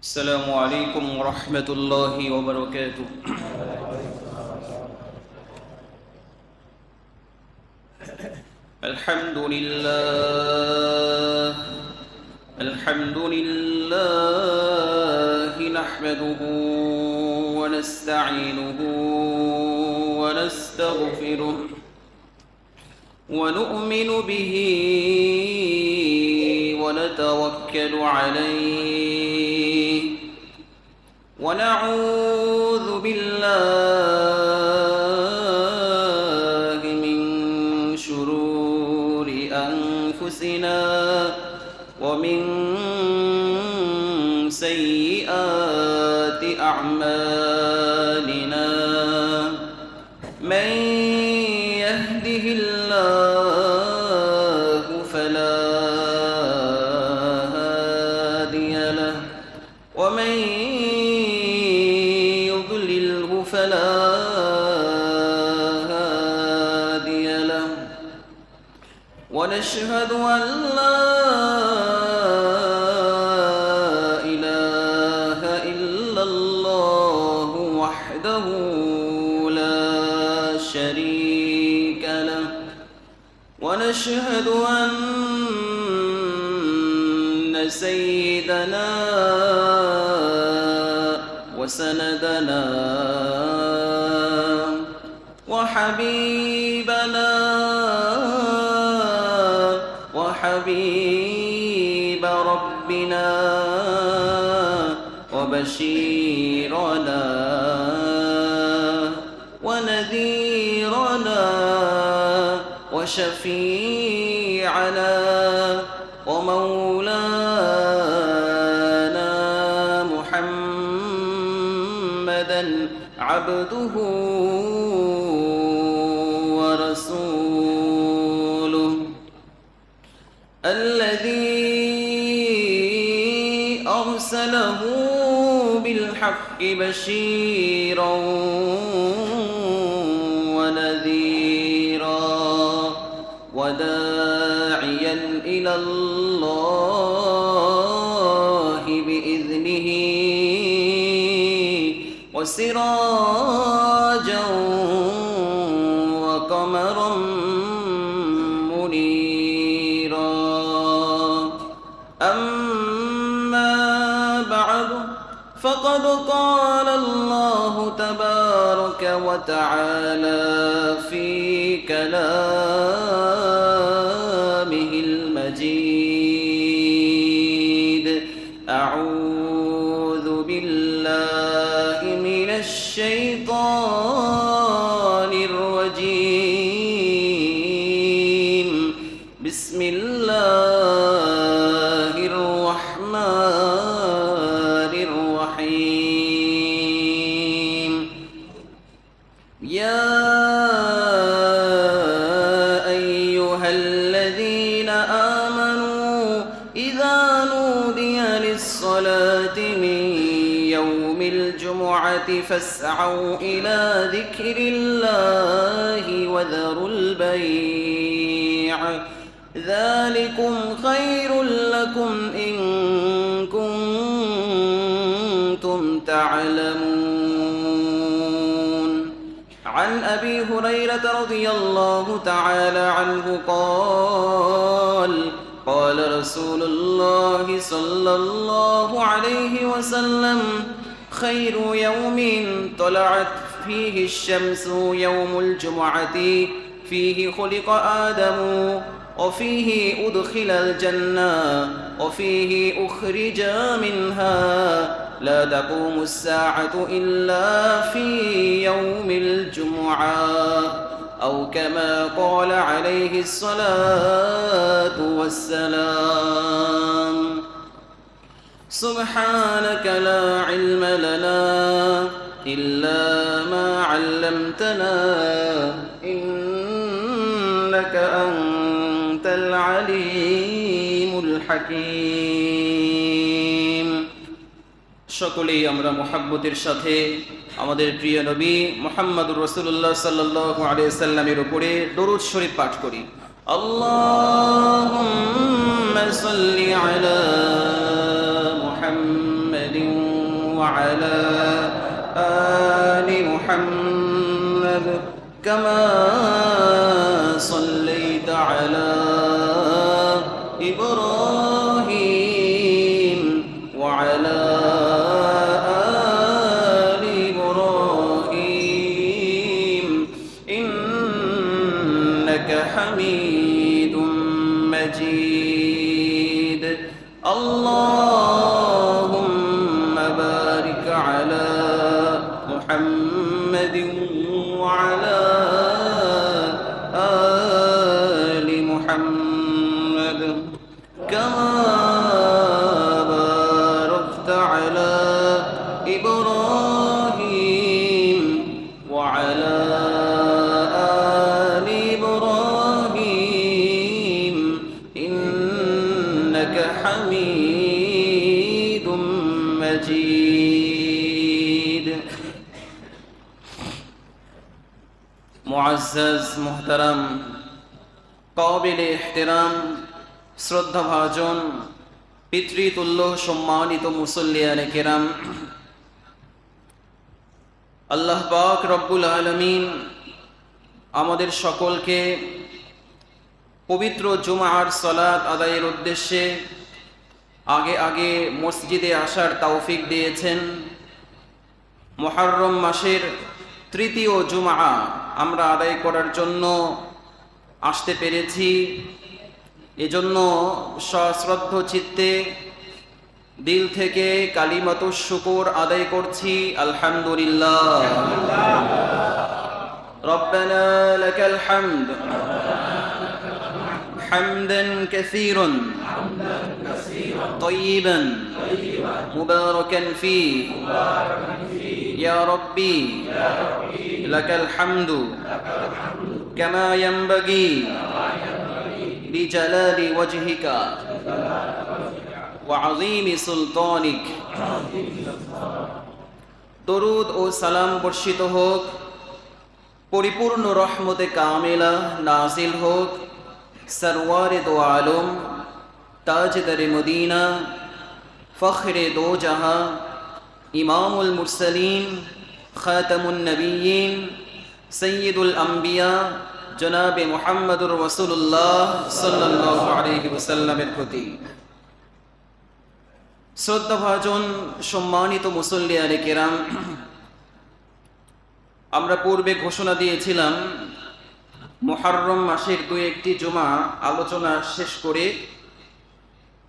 السلام عليكم ورحمة الله وبركاته. الحمد لله نحمده ونستعينه ونستغفره ونؤمن به ونتوكل عليه ونعوذ بالله من شرور أنفسنا ومن سيئات أعمالنا. من يهده الله فلا هادي له ومن يضلله فلا هادي له. ونشهد أن لا إله إلا الله وحده لا شريك له. ونشهد أن سيدنا وسندنا وحبيبنا وحبيب ربنا وبشيرنا ونذيرنا وشفيعنا ومولانا محمدا عبده ورسوله الذي أرسله بالحق بشيرا ونذيرا وداعيا إلى الله بإذنه وسراجا وقمرا منيرا. أما بعد فقد قال الله تبارك وتعالى في كلامه المجيد: أعوذ بالله من الشيطان الرجيم. بسم الله الرحمن الرحيم. يا أيها الذين آمنوا إذا نودي للصلاة من يوم الجمعة فاسعوا إلى ذكر الله وذروا البيع ذلكم خير لكم إن كنتم تعلمون. عن أبي هريرة رضي الله تعالى عنه قال: قال رسول الله صلى الله عليه وسلم: خير يوم طلعت فيه الشمس يوم الجمعة فيه خلق آدم وفيه أدخل الجنة وفيه أخرج منها لا تقوم الساعة إلا في يوم الجمعة أو كما قال عليه الصلاة والسلام. سبحانك لا علم لنا إلا ما علمتنا إنك أنت العليم الحكيم. সকলেই আমরা মুহাব্বতের সাথে আমাদের প্রিয় নবী মুহাম্মদুর রাসূলুল্লাহ সাল্লাল্লাহু আলাইহি ওয়াসাল্লামের উপরে দরুদ শরীফ পাঠ করি। আল্লাহুম্মা সাল্লি আলা মুহাম্মাদিন وعلى آل محمد كما صليت على إبراهيم وعلى آل إبراهيم إنك حميد مجيد اللهم بارك على محمد وعلى آل محمد كما باركت على إبراهيم وعلى آل إبراهيم إنك حميد مجيد মুআজ্জাজ মুহতারাম কাবিল ইহতিরাম শ্রদ্ধাভাজন পিতৃতুল্য সম্মানিত মুসল্লিয়ানে কেরাম, আল্লাহ পাক রব্বুল আলামিন আমাদের সকলকে পবিত্র জুমার সালাত আদায়ের উদ্দেশ্যে আগে আগে মসজিদে আসার তৌফিক দিয়েছেন। মুহররম মাসের তৃতীয় জুমা আমরা আদায় করার জন্য আসতে পেরেছি। এজন্য সশ্রদ্ধ চিত্তে দিল থেকে কালিমাতুশ শুকর আদায় করছি, আলহামদুলিল্লাহ। রব্বানা লাকাল হামদ হামদান কাসীরান طيبا مباركا فيه يا ربي لك الحمد كما ينبغي بجلال وجهك وعظيم سلطانك। দরুদ ও সালাম বর্ষিত হোক, পরিপূর্ণ রহমতে কামিলা নাজিল হোক সরওয়ারে দো আলম তাজদারে মদিনা ফখরে দো জাহাঁ ইমামুল মুরসালিন খাতামুন নবিয়্যিন সৈয়দুল আম্বিয়া জনাবে মুহাম্মদুর রাসূলুল্লাহ সাল্লাল্লাহু আলাইহি ওয়াসাল্লামের প্রতি। শ্রদ্ধাভাজন সম্মানিত মুসল্লিয়ানে কেরাম, আমরা পূর্বে ঘোষণা দিয়েছিলাম মুহররম মাসের দুই একটি জুমা আলোচনা শেষ করে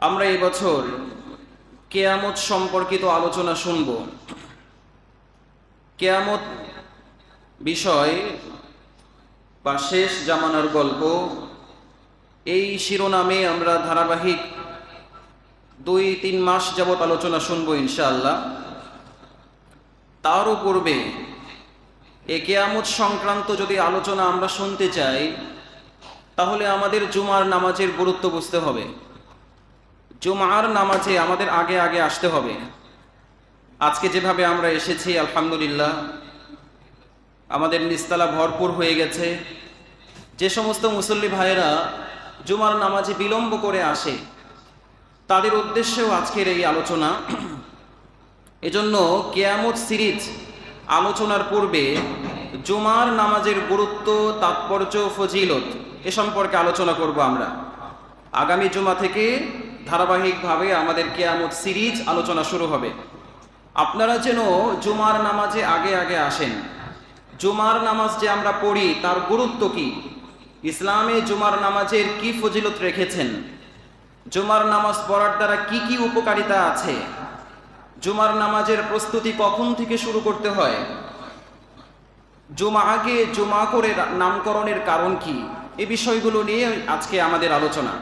আমরা এবছর কিয়ামত সম্পর্কিত আলোচনা শুনব। কিয়ামত বিষয় বা শেষ জামানার গল্প, এই শিরোনামে আমরা ধারাবাহিক 2-3 মাস যাবৎ আলোচনা শুনব ইনশাআল্লাহ। তারও পূর্বে এ কিয়ামত সংক্রান্ত যদি আলোচনা আমরা শুনতে চাই তাহলে আমাদের জুমার নামাজের গুরুত্ব বুঝতে হবে। জুমার নামাজে আমাদের আগে আগে আসতে হবে। আজকে যেভাবে আমরা এসেছি আলহামদুলিল্লাহ, আমাদের নিস্তালা ভরপুর হয়ে গেছে। যে সমস্ত মুসল্লি ভাইয়েরা জুমার নামাজে বিলম্ব করে আসে তাদের উদ্দেশ্যেও আজকের এই আলোচনা। এজন্য কিয়ামত সিরিজ আলোচনার পূর্বে জুমার নামাজের গুরুত্ব, তাৎপর্য, ফজিলত এ সম্পর্কে আলোচনা করব আমরা। আগামী জুমা থেকে ধারাবাহিকভাবে আমাদের কিয়ামত সিরিজ আলোচনা শুরু হবে। আপনারা যেন জুমার নামাজে আগে আগে আসেন। জুমার নামাজ যে আমরা পড়ি তার গুরুত্ব কি, ইসলামে জুমার নামাজের কি ফজিলত রেখেছেন, জুমার নামাজ পড়ার দ্বারা কি কি উপকারিতা আছে, জুমার নামাজের প্রস্তুতি কখন থেকে শুরু করতে হয়, জুমাকে জুমা করে নামকরণের কারণ কি, এই বিষয়গুলো নিয়ে আজকে আমাদের আলোচনা।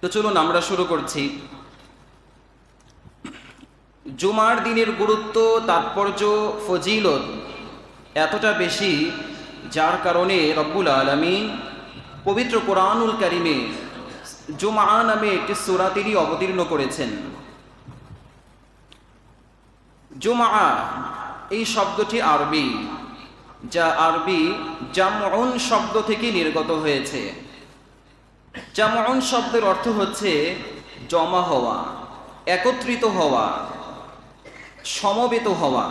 তো চলুন আমরা শুরু করছি। জুমার দিনের গুরুত্ব, তাৎপর্য, ফজিলত এতটা বেশি যার কারণে রব্বুল আলামিন পবিত্র কোরআনুল কারিমে জুমা নামে একটি সূরা তিনি অবতীর্ণ করেছেন। জুমা এই শব্দটি আরবি, যা আরবি জামউন শব্দ থেকে নির্গত হয়েছে। জামউন শব্দের অর্থ হচ্ছে জমা হওয়া, একত্রিত হওয়া। সমবেত হওয়া।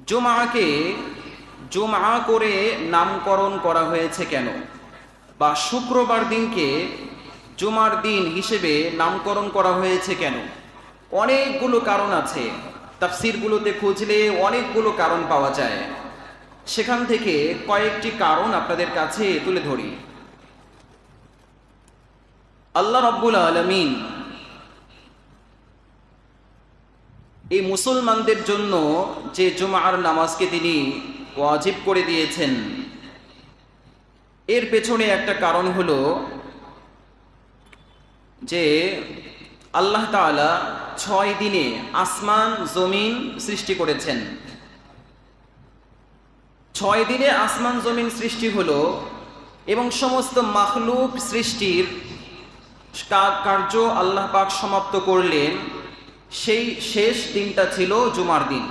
জুমাকে জুমা করে নামকরণ করা হয়েছে কেন, বা শুক্রবার দিনকে জুমার দিন হিসেবে নামকরণ করা হয়েছে কেন? অনেকগুলো কারণ আছে। তাফসিরগুলোতে খুঁজলে অনেকগুলো কারণ পাওয়া যায়। সেখান থেকে কয়েকটি কারণ আপনাদের কাছে তুলে ধরি। আল্লাহ রাব্বুল আলামিন এই মুসলমানদের জন্য যে জুমার নামাজকে তিনি ওয়াজিব করে দিয়েছেন, এর পেছনে একটা কারণ হলো যে আল্লাহ তাআলা 6 দিনে আসমান জমিন সৃষ্টি করেছেন। 6 দিনে আসমান জমিন সৃষ্টি হলো এবং সমস্ত মাখলুক সৃষ্টির কার্য আল্লাহ পাক সমাপ্ত করলেন। সেই শেষ দিনটা ছিল জুমার দিন।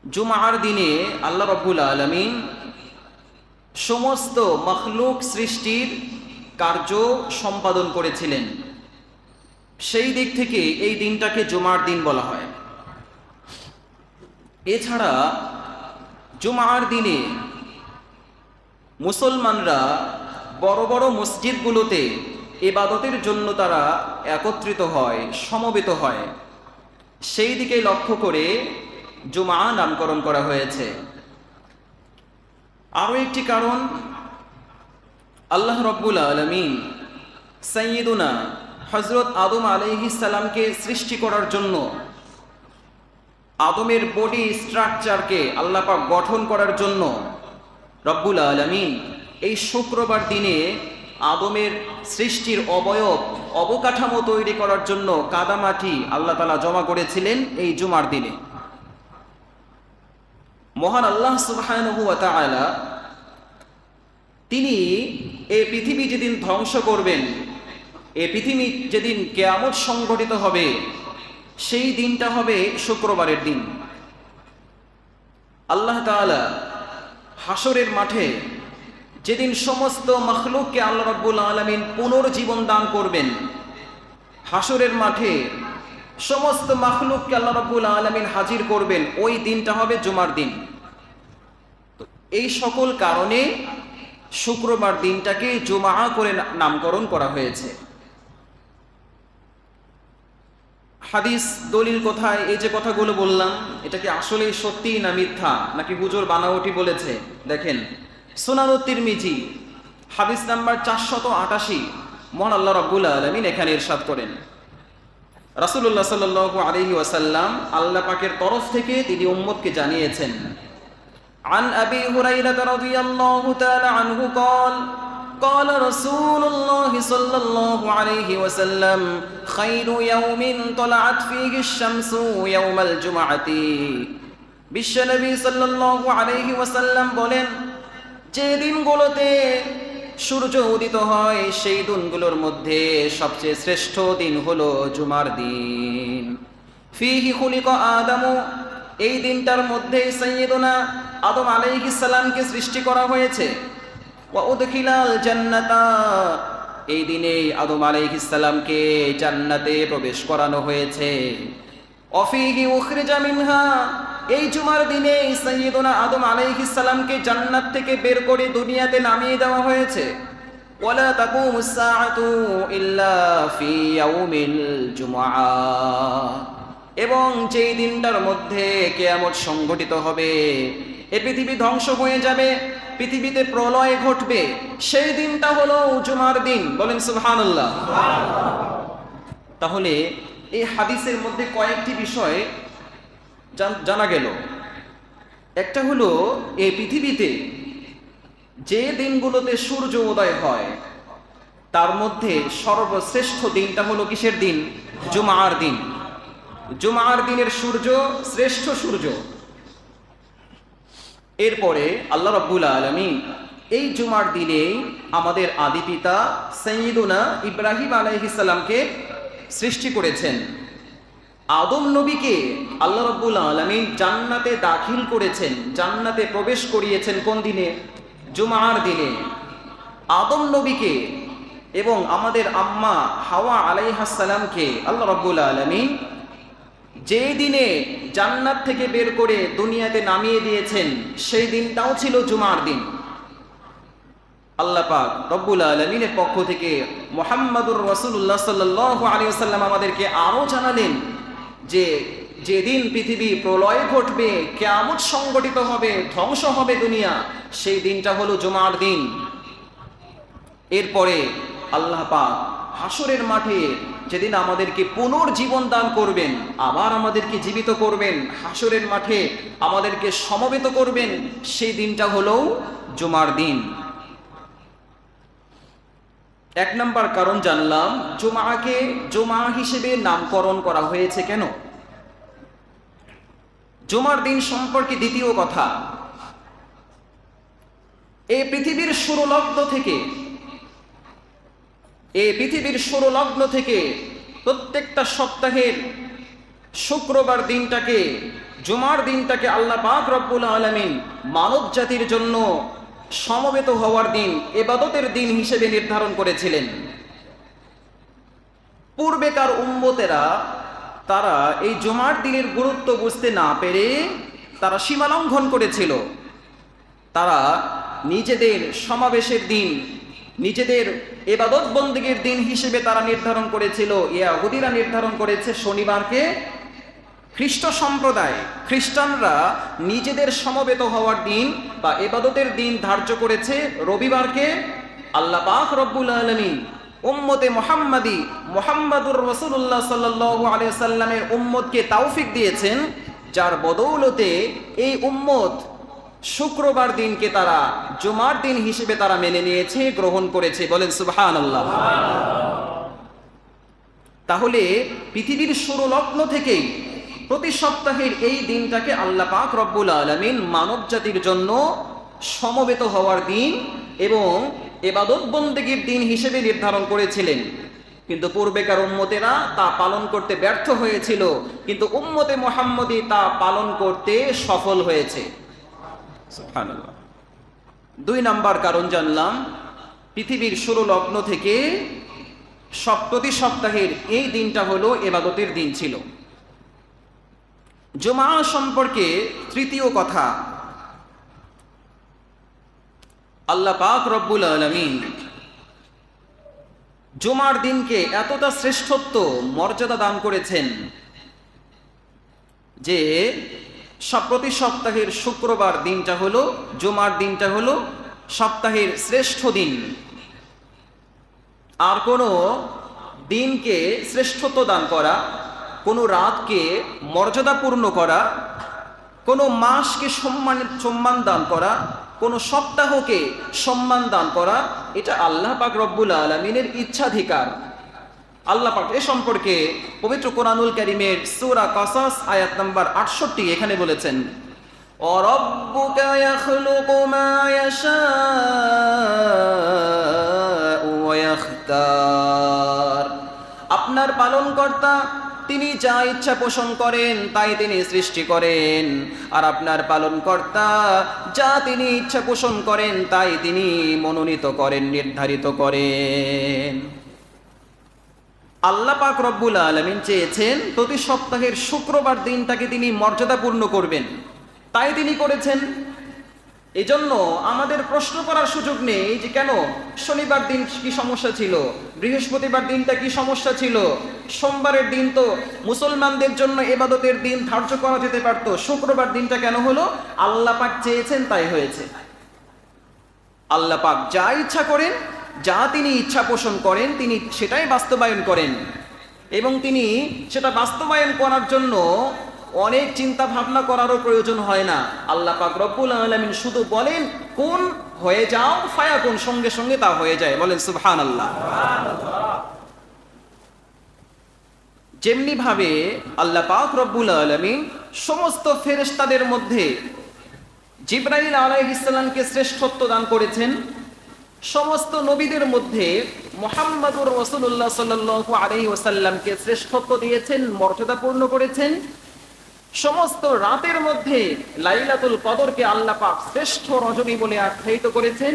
জুমার দিনে আল্লাহ রাব্বুল আলামিন সমস্ত মাখলুক সৃষ্টির কার্য সম্পাদন করেছিলেন। সেই দিক থেকে এই দিনটাকে জুমার দিন বলা হয়। এছাড়া জুমার দিনে মুসলমানরা বড় বড় মসজিদগুলোতে ইবাদতের জন্য তারা একত্রিত হয়, সমবেত হয়। সেই দিকে লক্ষ্য করে জুমা নামকরণ করা হয়েছে। আরও একটি কারণ, আল্লাহ রাব্বুল আলামিন সাইয়্যিদুনা হযরত আদম আলাইহিস সালামকে সৃষ্টি করার জন্য, আদমের বডি স্ট্রাকচারকে আল্লাহ পাক গঠন করার জন্য রব্বুল আলামিন এই শুক্রবার দিনে আদমের সৃষ্টির অবকাঠামো তৈরি করার জন্য কাদামাটি আল্লাহ তাআলা জমা করেছিলেন এই জুমার দিনে। মহান আল্লাহ সুবহানাহু ওয়া তাআলা তিনি এই পৃথিবী যেদিন ধ্বংস করবেন, এই পৃথিবী যেদিন কিয়ামত সংঘটিত হবে, সেই দিনটা হবে শুক্রবারের দিন। আল্লাহ তাআলা হাসরের মাঠে যেদিন সমস্ত মাখলুককে আল্লাহ রাব্বুল আলামিন পুনর্জীবন দান করবেন, হাসরের মাঠে সমস্ত মাখলুককে আল্লাহ রাব্বুল আলামিন হাজির করবেন, ওই দিনটা হবে জুমার দিন। তো এই সকল কারণে শুক্রবার দিনটাকে জুমা করে নামকরণ করা হয়েছে। হাদিস দলিল কোথায়? এই যে কথাগুলো বললাম, এটা কি আসলে সত্যি না মিথ্যা, নাকি হুজুর বানাওয়াটি বলেছে? দেখেন, সুনানুত তিরমিজি হাদিস নাম্বার 488, মহান আল্লাহ রাব্বুল আলামিন এখানে ইরশাদ করেন, রাসূলুল্লাহ সাল্লাল্লাহু আলাইহি ওয়াসাল্লাম আল্লাহ পাকের তরফ থেকে তিনি উম্মতকে জানিয়েছেন, আন আবি হুরায়রা রাদিয়াল্লাহু তাআলা আনহু قال قال رسول الله صلى الله عليه وسلم خير يوم طلعت فيه الشمس يوم الجمعة। বিশ্বনবী সাল্লাল্লাহু আলাইহি ওয়াসাল্লাম বলেন, যে দিনগুলোতে সূর্য উদিত হয় সেই দিনগুলোর মধ্যে সবচেয়ে শ্রেষ্ঠ দিন হলো জুমার দিন। ফিহি খুলিকা আদামু, এই দিনটার মধ্যে সাইয়্যিদুনা আদম আলাইহিস সালামকে সৃষ্টি করা হয়েছে। ওয়া উদখিলাল জান্নাতা, এই দিনে আদম আলাইহিস সালামকে জান্নাতে প্রবেশ করানো হয়েছে। অফিহি উখরিজা মিনহা, এই জুমার দিনে সাইয়্যিদুনা আদম আলাইহিস সালামকে জান্নাত থেকে বের করে দুনিয়াতে নামিয়ে দেওয়া হয়েছে। ওয়ালা তাকুমুস সাআতু ইল্লা ফি ইয়াউমিল জুমআ, এবং যেই দিনটার মধ্যে কিয়ামত সংঘটিত হবে, এই পৃথিবী ধ্বংস হয়ে যাবে, পৃথিবীতে প্রলয় ঘটবে, সেই দিনটা হলো জুমার দিন। বলেন সুবহানাল্লাহ। তাহলে এই হাদিসের মধ্যে কয়েকটি বিষয় জানা গেল। একটা হলো, এই পৃথিবীতে যে দিনগুলোতে সূর্য উদয় হয় তার মধ্যে সর্বশ্রেষ্ঠ দিনটা হলো কিসের দিন? জুমার দিন। জুমার দিনের সূর্য শ্রেষ্ঠ সূর্য। এরপরে আল্লাহ রাব্বুল আলামিন এই জুমার দিনে আমাদের আদি পিতা সাইয়্যিদুনা ইব্রাহিম আলাইহিস সালামকে সৃষ্টি করেছেন। আদম নবীকে আল্লাহ রাব্বুল আলামিন জান্নাতে দাখিল করেছেন, জান্নাতে প্রবেশ করিয়েছেন কোন দিনে? জুমার দিনে। আদম নবীকে এবং আমাদের আম্মা হাওয়া আলাইহাস সালামকে আল্লাহ রাব্বুল আলামিন যে দিনে জান্নাত থেকে বের করে দুনিয়াতে নামিয়ে দিয়েছেন সেই দিনটাও ছিল জুমার দিন। আল্লাহ পাক রব্বুল আলামিনের পক্ষ থেকে মুহাম্মাদুর রাসূলুল্লাহ সাল্লাল্লাহু আলাইহি ওয়াসাল্লাম আমাদেরকে আরো জানালেন যে যেদিন পৃথিবী প্রলয় ঘটবে, কিয়ামত সংগঠিত হবে, ধ্বংস হবে দুনিয়া, সেই দিনটা হলো জুমার দিন। এরপরে আল্লাহ পাক হাসরের মাঠে যেদিন আমাদেরকে পুনর্জীবন দান করবেন, আবার আমাদেরকে জীবিত করবেন, হাসরের মাঠে আমাদেরকে সমবেত করবেন, সেই দিনটা হলো জুমার দিন। এক নম্বর কারণ জানলাম, জুমাকে জুমা হিসেবে নামকরণ করা হয়েছে কেন। জুমার দিন সম্পর্কে দ্বিতীয় কথা, এই পৃথিবীর শুরু লগ্ন থেকে প্রত্যেকটা সপ্তাহের শুক্রবার দিনটাকে, জুমার দিনটাকে আল্লাহ পাক রব্বুল আলামিন মানব জাতির জন্য সমবেত হওয়ার দিন, ইবাদতের দিন হিসেবে নির্ধারণ করেছিলেন। পূর্বেকার উম্মতেরা তারা এই জুমার দিনের গুরুত্ব বুঝতে না পেরে তারা সীমা লঙ্ঘন করেছিল। তারা নিজেদের সমাবেশের দিন, নিজেদের ইবাদত বন্দেগীর দিন হিসেবে তারা নির্ধারণ করেছিল। ইহুদিরা নির্ধারণ করেছে শনিবারকে, খ্রিস্ট সম্প্রদায় খ্রিস্টানরা নিজেদের সমবেত হওয়ার দিন বা ইবাদতের দিন ধার্য করেছে রবিবারকে। আল্লাহ পাক রব্বুল আলামিন উম্মতে মুহাম্মাদুর রাসূলুল্লাহ সাল্লাল্লাহু আলাইহি ওয়াসাল্লামের উম্মতকে তৌফিক দিয়েছেন, যার বদৌলতে এই উম্মত শুক্রবার দিনকে তারা জুমার দিন হিসেবে তারা মেনে নিয়েছে, গ্রহণ করেছে। বলেন সুবহানাল্লাহ। তাহলে পৃথিবীর শুরু লগ্ন থেকেই প্রতি সপ্তাহের এই দিনটাকে আল্লাহ পাক রব্বুল আলামিন মানব জাতির জন্য সমবেত হওয়ার দিন এবং ইবাদত বন্দেগীর দিন হিসেবে নির্ধারণ করেছিলেন। কিন্তু পূর্বেকার উম্মতেরা তা পালন করতে ব্যর্থ হয়েছিল, কিন্তু উম্মতে মুহাম্মদী তা পালন করতে সফল হয়েছে। সুবহানাল্লাহ। দুই নাম্বার কারণ জানলাম, পৃথিবীর শুরু লগ্ন থেকে প্রতি সপ্তাহের এই দিনটা হলো ইবাদতের দিন ছিল। জুমা সম্পর্কে তৃতীয় কথা, আল্লাহ পাক রব্বুল আলামিন জুমার দিনকে এতটা শ্রেষ্ঠত্ব মর্যাদা দান করেছেন যে প্রতি সপ্তাহের শুক্রবার দিনটা হলো, জুমার দিনটা হলো সপ্তাহের শ্রেষ্ঠ দিন। আর কোনো দিনকে শ্রেষ্ঠত্ব দান করা, কোনো রাতকে মর্যাদাপূর্ণ করা, কোনো মাসকে সম্মান দান করা, কোনো সপ্তাহকে সম্মান দান করা, এটা আল্লাহ পাক রব্বুল আলামিনের ইচ্ছাধিকার। আল্লাহ পাক এ সম্পর্কে পবিত্র কোরআনুল কারীমের সূরা কাসাস আয়াত নাম্বার 68 এখানে বলেছেন, ওয়ারাব্বুকা ইয়াখলুকু মা ইয়াশাউ ওয়া ইয়াখতার। আপনার পালনকর্তা তিনি যা ইচ্ছা পোষণ করেন তাই তিনি সৃষ্টি করেন, আর আপনার পালনকর্তা যা তিনি ইচ্ছা পোষণ করেন তাই তিনি মনোনীত করেন, নির্ধারিত করেন। আল্লাহ পাক রব্বুল আলামিন চেয়েছেন প্রতি সপ্তাহের শুক্রবার দিনটাকে তিনি মর্যাদাপূর্ণ করবেন, তাই তিনি করেছেন। এজন্য আমাদের প্রশ্ন করার সুযোগ নেই যে কেন শনিবার দিন কি সমস্যা ছিল, বৃহস্পতিবার দিনটা কি সমস্যা ছিল, সোমবারের দিন তো মুসলমানদের জন্য ইবাদতের দিন ধার্য করা যেতে পারত, শুক্রবার দিনটা কেন হলো? আল্লাহ পাক চেয়েছেন তাই হয়েছে। আল্লাহ পাক যা ইচ্ছা করেন, যা তিনি ইচ্ছা পোষণ করেন তিনি সেটাই বাস্তবায়ন করেন, এবং তিনি সেটা বাস্তবায়ন করার জন্য অনেক চিন্তা ভাবনা করারও প্রয়োজন হয় না। আল্লাহ পাক রব্বুল আলামিন শুধু বলেন কোন হয়ে যাও, ফায়াকুন, সঙ্গে সঙ্গে তা হয়ে যায়। বলেন সুবহানাল্লাহ। যেমনি ভাবে আল্লাহ পাক রব্বুল আলামিন সমস্ত ফেরেশতাদের মধ্যে জিবরাইল আলাইহিস সালামকে শ্রেষ্ঠত্ব দান করেছেন, সমস্ত নবীদের মধ্যে মুহাম্মাদুর রাসূলুল্লাহ সাল্লাল্লাহু আলাইহি ওয়াসাল্লামকে শ্রেষ্ঠত্ব দিয়েছেন, মর্যাদাপূর্ণ করেছেন। সমস্ত রাতের মধ্যে লাইলাতুল কদরকে আল্লাহ পাক শ্রেষ্ঠ রজনী বলে আখ্যায়িত করেছেন।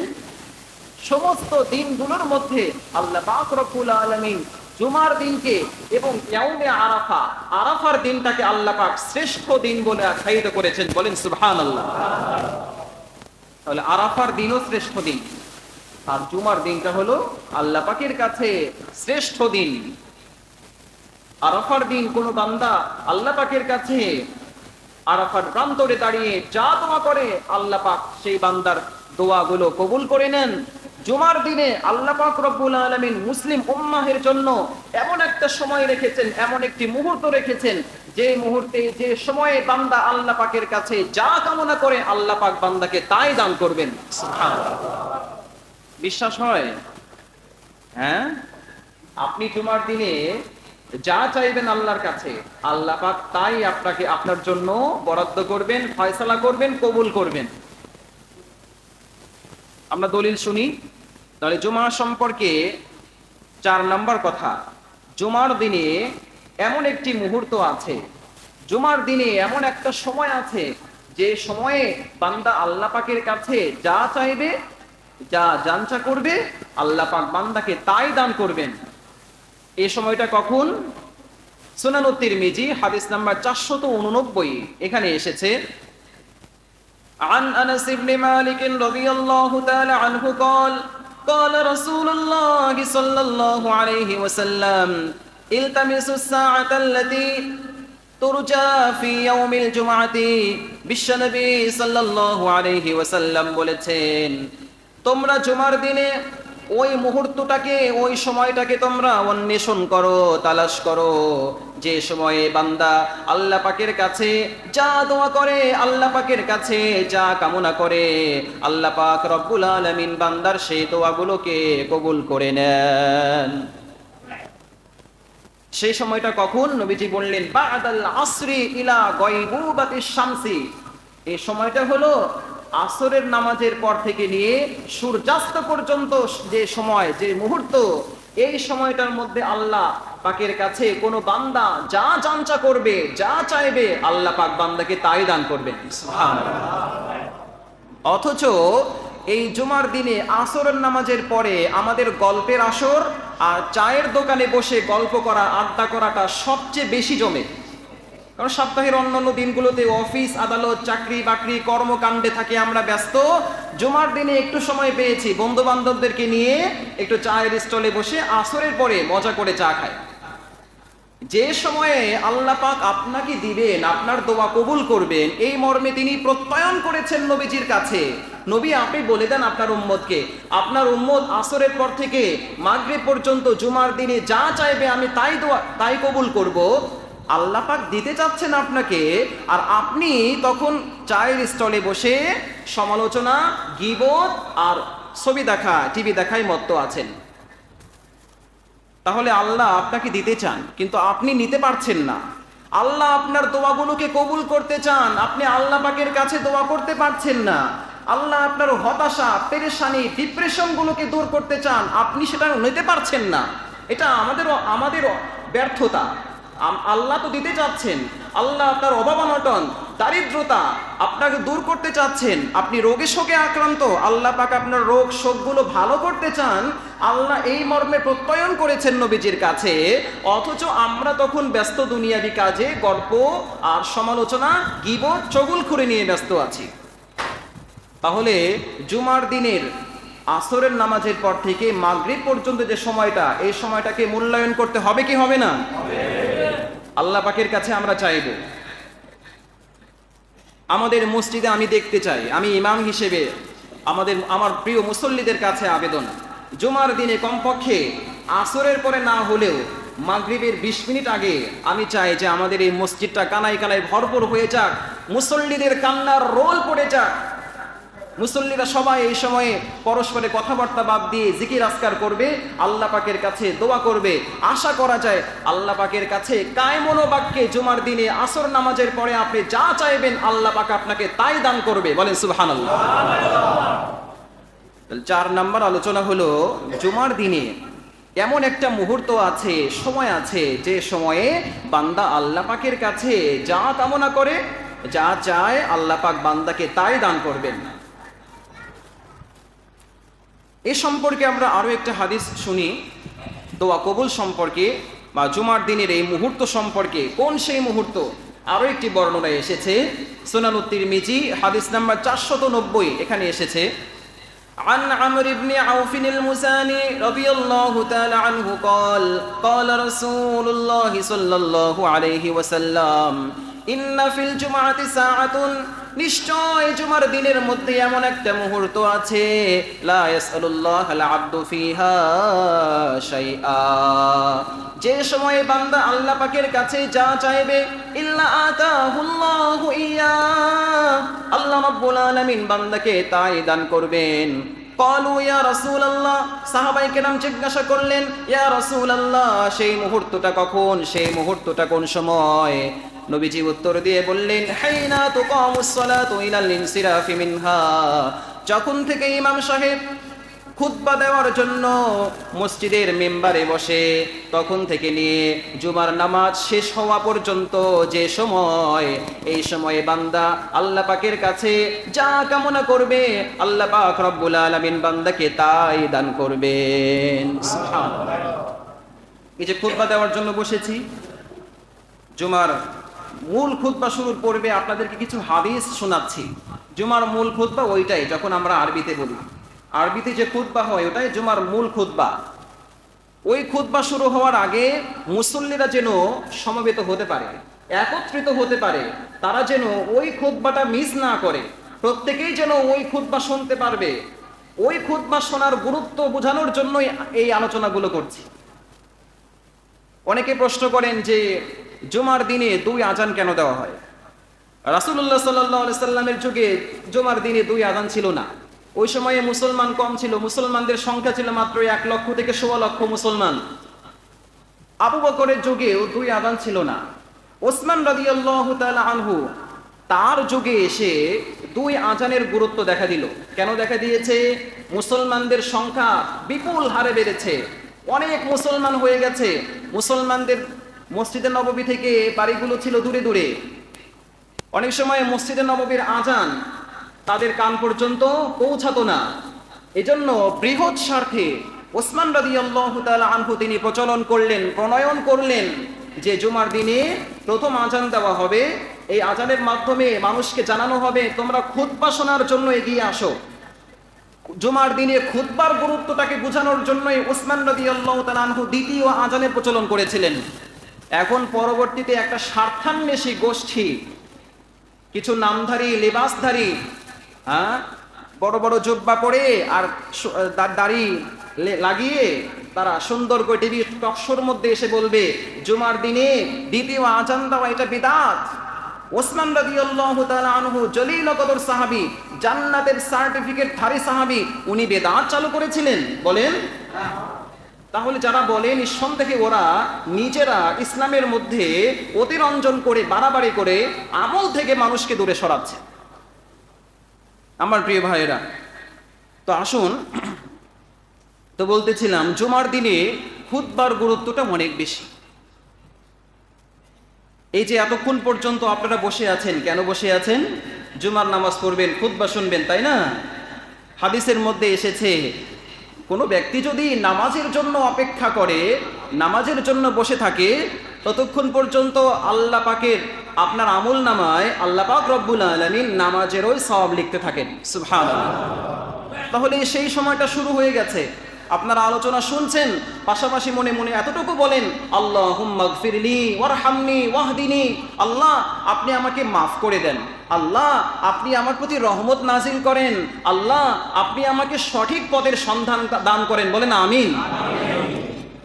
সমস্ত দিনগুলোর মধ্যে আল্লাহ পাক রব্বুল আলামিন জুমার দিনকে এবং ইয়াউমে আরাফা, আরাফার দিনটাকে আল্লাহ পাক শ্রেষ্ঠ দিন বলে আখ্যায়িত করেছেন। বলেন সুবহানাল্লাহ। তাহলে আরাফার দিনও শ্রেষ্ঠ দিন, আর জুমার দিনটা হলো আল্লাহ পাকের কাছে শ্রেষ্ঠ দিন। আরাফার দিন কোন বান্দা আল্লাহ পাকের কাছে আরাফার প্রান্তরে দাঁড়িয়ে যা দোয়া করে আল্লাহ পাক সেই বান্দার দোয়াগুলো কবুল করে নেন। জুমার দিনে আল্লাহ পাক রব্বুল আলামিন মুসলিম উম্মাহের জন্য এমন একটা সময় রেখেছেন, এমন একটি মুহূর্ত রেখেছেন, যে মুহূর্তে যে সময়ে বান্দা আল্লাহ পাকের কাছে যা কামনা করে আল্লাহ পাক বান্দাকে তাই দান করবেন। সুবহানাল্লাহ। বিশ্বাস হয়? হ্যাঁ, আপনি জুমার দিনে যা চাইবেন আল্লাহর কাছে আল্লাহ পাক তাই আপনাকে আপনার জন্য বরাদ্দ করবেন, ফয়সালা করবেন, কবুল করবেন। আমরা দলিল শুনি। তাহলে জুমা সম্পর্কে 4 নম্বর কথা, জুমার দিনে এমন একটি মুহূর্ত আছে, জুমার দিনে এমন একটা সময় আছে যে সময়ে বান্দা আল্লাহ পাকের কাছে যা চাইবে, যা জানচা করবে আল্লাহ পাক বান্দাকে তাই দান করবেন। এই সময়টা কখন? সুনানুত তিরমিজি হাদিস নাম্বার 489 এখানে এসেছে, عن أنس بن مالك رضي الله تعالى عنه قال قال رسول الله صلى الله عليه وسلم التمسوا الساعة التي ترجى في يوم الجمعة। বিশ্বনবী সাল্লাল্লাহু আলাইহি ওয়াসাল্লাম বলেছেন, তোমরা জুমার দিনে ওই মুহূর্তটাকে, ওই সময়টাকে তোমরা অন্বেষণ করো, তালাশ করো, যে সময়ে বান্দা আল্লাহ পাকের কাছে যা দোয়া করে, আল্লাহ পাকের কাছে যা কামনা করে আল্লাহ পাক রব্বুল আলামিন বান্দার সেই দোয়াগুলোকে কবুল করে নেন। সেই সময়টা কখন? নবীজি বললেন বাদাল আসরি ইলা গায়বুবাতিশ শামসি। এই সময়টা হলো আসরের নামাজের পর থেকে নিয়ে সূর্যাস্ত পর্যন্ত যে সময়, যে মুহূর্ত, এই সময়টার মধ্যে আল্লাহ পাকের কাছে কোনো বান্দা যা জানচা করবে, যা চাইবে আল্লাহ পাক বান্দাকে তাই দান করবেন। অথচ এই জুমার দিনে আসরের নামাজের পরে আমাদের গল্পের আসর আর চায়ের দোকানে বসে গল্প করা, আড্ডা করাটা সবচেয়ে বেশি জমে। কারণ সপ্তাহের অন্যান্য দিনগুলোতে অফিস আদালত, চাকরি বাকরি, কর্মকাণ্ডে থাকি আমরা ব্যস্ত। জুমার দিনে একটু সময় পেয়েছি, বন্ধু বান্ধবদেরকে নিয়ে একটু চায়ের স্টলে বসে আসরের পরে মজা করে চা খায়। যে সময়ে আল্লাহ পাক আপনাকে দিবেন, আপনার দোয়া কবুল করবেন, এই মর্মে তিনি প্রত্যয়ন করেছেন নবীজির কাছে। নবী আপনি বলে দেন আপনার উম্মতকে, আপনার উম্মত আসরের পর থেকে মাগরিব পর্যন্ত জুমার দিনে যা চাইবে আমি তাই দোয়া, তাই কবুল করব। আল্লাহ পাক দিতে চাচ্ছেন আপনাকে, আর আপনি তখন চায়ের স্টলে বসে সমালোচনা, গীবত আর ছবি দেখা, টিভি দেখায় মত্ত আছেন। তাহলে আল্লাহ আপনাকে দিতে চান, কিন্তু আপনি নিতে পারছেন না। আল্লাহ আপনার দোয়াগুলোকে কবুল করতে চান, আপনি আল্লাহ পাকের কাছে দোয়া করতে পারছেন না। আল্লাহ আপনার হতাশা, পেরেশানি, ডিপ্রেশনগুলোকে দূর করতে চান, আপনি সেটা নিতে পারছেন না। এটা আমাদের ব্যর্থতা। আল্লাহ তো দিতে চাচ্ছেন, আল্লাহ আপনার অভাব অনটন, দারিদ্রতা আপনাকে দূর করতে চাচ্ছেন, আপনি রোগে শোকে আক্রান্ত, আল্লাহ পাক আপনার রোগ শোকগুলো ভালো করতে চান, আল্লাহ এই মর্মে প্রত্যয়ন করেছেন নবীজির কাছে। অথচ আমরা তখন ব্যস্ত দুনিয়াবি কাজে, গল্প আর সমালোচনা, গীবত, চগলখুরি নিয়ে ব্যস্ত আছি। তাহলে জুমার দিনের আসরের নামাজের পর থেকে মাগরিব পর্যন্ত যে সময়টা, এই সময়টাকে মূল্যায়ন করতে হবে কি হবে না? আল্লাহ পাকের কাছে আমরা চাইব। আমাদের মসজিদে আমি দেখতে চাই, আমি ইমাম হিসেবে আমার প্রিয় মুসল্লিদের কাছে আবেদন, জুমার দিনে কমপক্ষে আসরের পরে না হলেও মাগরিবের 20 মিনিট আগে আমি চাই যে আমাদের এই মসজিদটা কানায় কানায় ভরপুর হয়ে যাক, মুসল্লিদের কান্নার রোল পড়ে যাক। মুসল্লিরা সবাই এই সময়ে পরস্পরে কথাবার্তা বাদ দিয়ে জিকির আজকার করবে, আল্লাহ পাকের কাছে দোয়া করবে। আশা করা যায় আল্লাহ পাকের কাছে কায়মনো বাক্যে জুমার দিনে আসর নামাজের পরে আপনি যা চাইবেন আল্লাহ পাক আপনাকে তাই দান করবে। বলেন সুবহানাল্লাহ। 4 নম্বর আলোচনা হলো জুমার দিনে এমন একটা মুহূর্ত আছে, সময় আছে, যে সময়ে বান্দা আল্লাহ পাকের কাছে যা কামনা করে, যা চায় আল্লাহ পাক বান্দাকে তাই দান করবেন। এ সম্পর্কে আমরা আরো একটা হাদিস শুনি। দোয়া কবুল সম্পর্কে বা জুমার দিনের এই মুহূর্ত সম্পর্কে। কোন সেই মুহূর্ত? আরও একটি বর্ণনা এসেছে সুনানুত তিরমিজি হাদিস নাম্বার 490, এখানে এসেছে عن عمرو بن عوف المزاني رضي الله تعالى عنه قال قال رسول الله صلى الله عليه وسلم إن في الجمعة ساعة নিশ্চয় জুমার দিনের মধ্যে এমন একটা মুহূর্ত আছে লা ইয়াসআলুল্লাহ আল আবদু ফিহা শাইআ, যে সময়ে বান্দা আল্লাহ পাকের কাছে যা চাইবে ইল্লা আতাহুল্লাহু ইয়া, আল্লাহ রাব্বুল আলামিন বান্দাকে তাই দান করবেন। ক্বালু ইয়া রাসূলুল্লাহ, সাহাবায়ে কেরাম জিজ্ঞাসা করলেন ইয়া রাসূলুল্লাহ সেই মুহূর্তটা কখন, সেই মুহূর্তটা কোন সময়? নবীজি উত্তর দিয়ে বললেন হাইনা তুকামুস সালাতু ইলাল ইনসিরাফি মিনহা, যখন থেকে ইমাম সাহেব খুতবা দেওয়ার জন্য মসজিদের মেম্বারে বসে তখন থেকে নিয়ে জুমার নামাজ শেষ হওয়া পর্যন্ত যে সময়, এই সময়ে বান্দা আল্লাহ পাকের কাছে যা কামনা করবে আল্লাহ পাক রব্বুল আলামিন বান্দাকে তাই দান করবেন। সুবহানাল্লাহ। এই যে খুতবা দেওয়ার জন্য বসেছি, জুমার মূল খুতবা শুরুর পূর্বে আপনাদেরকে কিছু হাদিস শোনাচ্ছি। জুমার মূল খুতবা ওইটাই, যখন আমরা আরবিতে বলি, আরবিতে যে খুতবা হয় ওটাই জুমার মূল খুতবা। ওই খুতবা শুরু হওয়ার আগে মুসল্লিরা যেন সমবেত হতে পারে, একত্রিত হতে পারে, তারা যেন ওই খুতবাটা মিস না করে, প্রত্যেকেই যেন ওই খুতবা শুনতে পারবে। ওই খুতবা শোনার গুরুত্ব বোঝানোর জন্যই এই আলোচনাগুলো করছি। অনেকে প্রশ্ন করেন যে জুমার দিনে 2 আজান কেন দেওয়া হয়? রাসূলুল্লাহ সাল্লাল্লাহু আলাইহি সাল্লামের যুগে জুমার দিনে 2 আজান ছিল না। ওই সময়ে মুসলমান কম ছিল, মুসলমানদের সংখ্যা ছিল মাত্র 1 লক্ষ থেকে 1.25 লক্ষ মুসলমান। আবু বকরের যুগেও 2 আজান ছিল না। ওসমান রাদিয়াল্লাহু তাআলা আনহু তার যুগে এসে 2 আজানের গুরুত্ব দেখা দিল। কেন দেখা দিয়েছে? মুসলমানদের সংখ্যা বিপুল হারে বেড়েছে, অনেক মুসলমান হয়ে গেছে। মুসলমানদের মসজিদে নববী থেকে বাড়িগুলো ছিল দূরে দূরে, অনেক সময় মসজিদে নববীর আজান তাদের কান পর্যন্ত পৌঁছাতো না। এজন্য বৃহৎ স্বার্থে ওসমান রাদিয়াল্লাহু তাআলা আনহু তিনি প্রণয়ন করলেন যে জুমার দিনে প্রথম আজান দেওয়া হবে। এই আজানের মাধ্যমে মানুষকে জানানো হবে তোমরা খুতবা শোনার জন্য এগিয়ে আসো। জুমার দিনে খুতবার গুরুত্বটাকে বোঝানোর জন্যই ওসমান রাদিয়াল্লাহু তাআলা আনহু দ্বিতীয় আজানের প্রচলন করেছিলেন। এখন পরবর্তীতে একটা স্বার্থান্বেষী গোষ্ঠী, কিছু নামধারী লেবাসধারী, বড় বড় জুব্বা পরে আর দাড়ি লাগিয়ে তারা সুন্দর করে টিভি টকশোর মধ্যে এসে বলবে জুমার দিনে দ্বিতীয় আজান দেওয়া এটা বিদআত। ওসমান রাদিয়াল্লাহু তাআলা আনহু জলিল কদর সাহাবী, জান্নাতের সার্টিফিকেট ধারী সাহাবী, উনি বিদআত চালু করেছিলেন বলেন? তাহলে যারা বলে নিঃসন্দেহে ওরা নিজেরা ইসলামের মধ্যে অতিরঞ্জন করে বাড়াবাড়ি করে আমল থেকে মানুষকে দূরে সরাচ্ছে। আমার প্রিয় ভাইয়েরা, তো আসুন, তো বলতেছিলাম জুমার দিনে খুতবার গুরুত্বটা অনেক বেশি। এই যে এতক্ষণ পর্যন্ত আপনারা বসে আছেন, কেন বসে আছেন? জুমার নামাজ পড়বেন, খুতবা শুনবেন, তাই না? হাদিসের মধ্যে এসেছে কোনো ব্যক্তি যদি নামাজের জন্য অপেক্ষা করে, নামাজের জন্য বসে থাকে, ততক্ষণ পর্যন্ত আল্লাহ পাকের আপনার আমল নামায় আল্লাহ পাক রব্বুল আলামিন নামাজেরও সওয়াব লিখতে থাকেন। সুবহানাল্লাহ। তাহলে সেই সময়টা শুরু হয়ে গেছে, আপনারা আলোচনা শুনছেন, পাশাপাশি মনে মনে এতটুকু বলেন আল্লাহুম্মা গফিরলি ওয়ারহামনি ওয়াহদিনি, আল্লাহ আপনি আমাকে মাফ করে দেন, আল্লাহ আপনি আমার প্রতি রহমত নাজিল করেন, আল্লাহ আপনি আমাকে সঠিক পথের সন্ধান দান করেন। বলেন আমিন।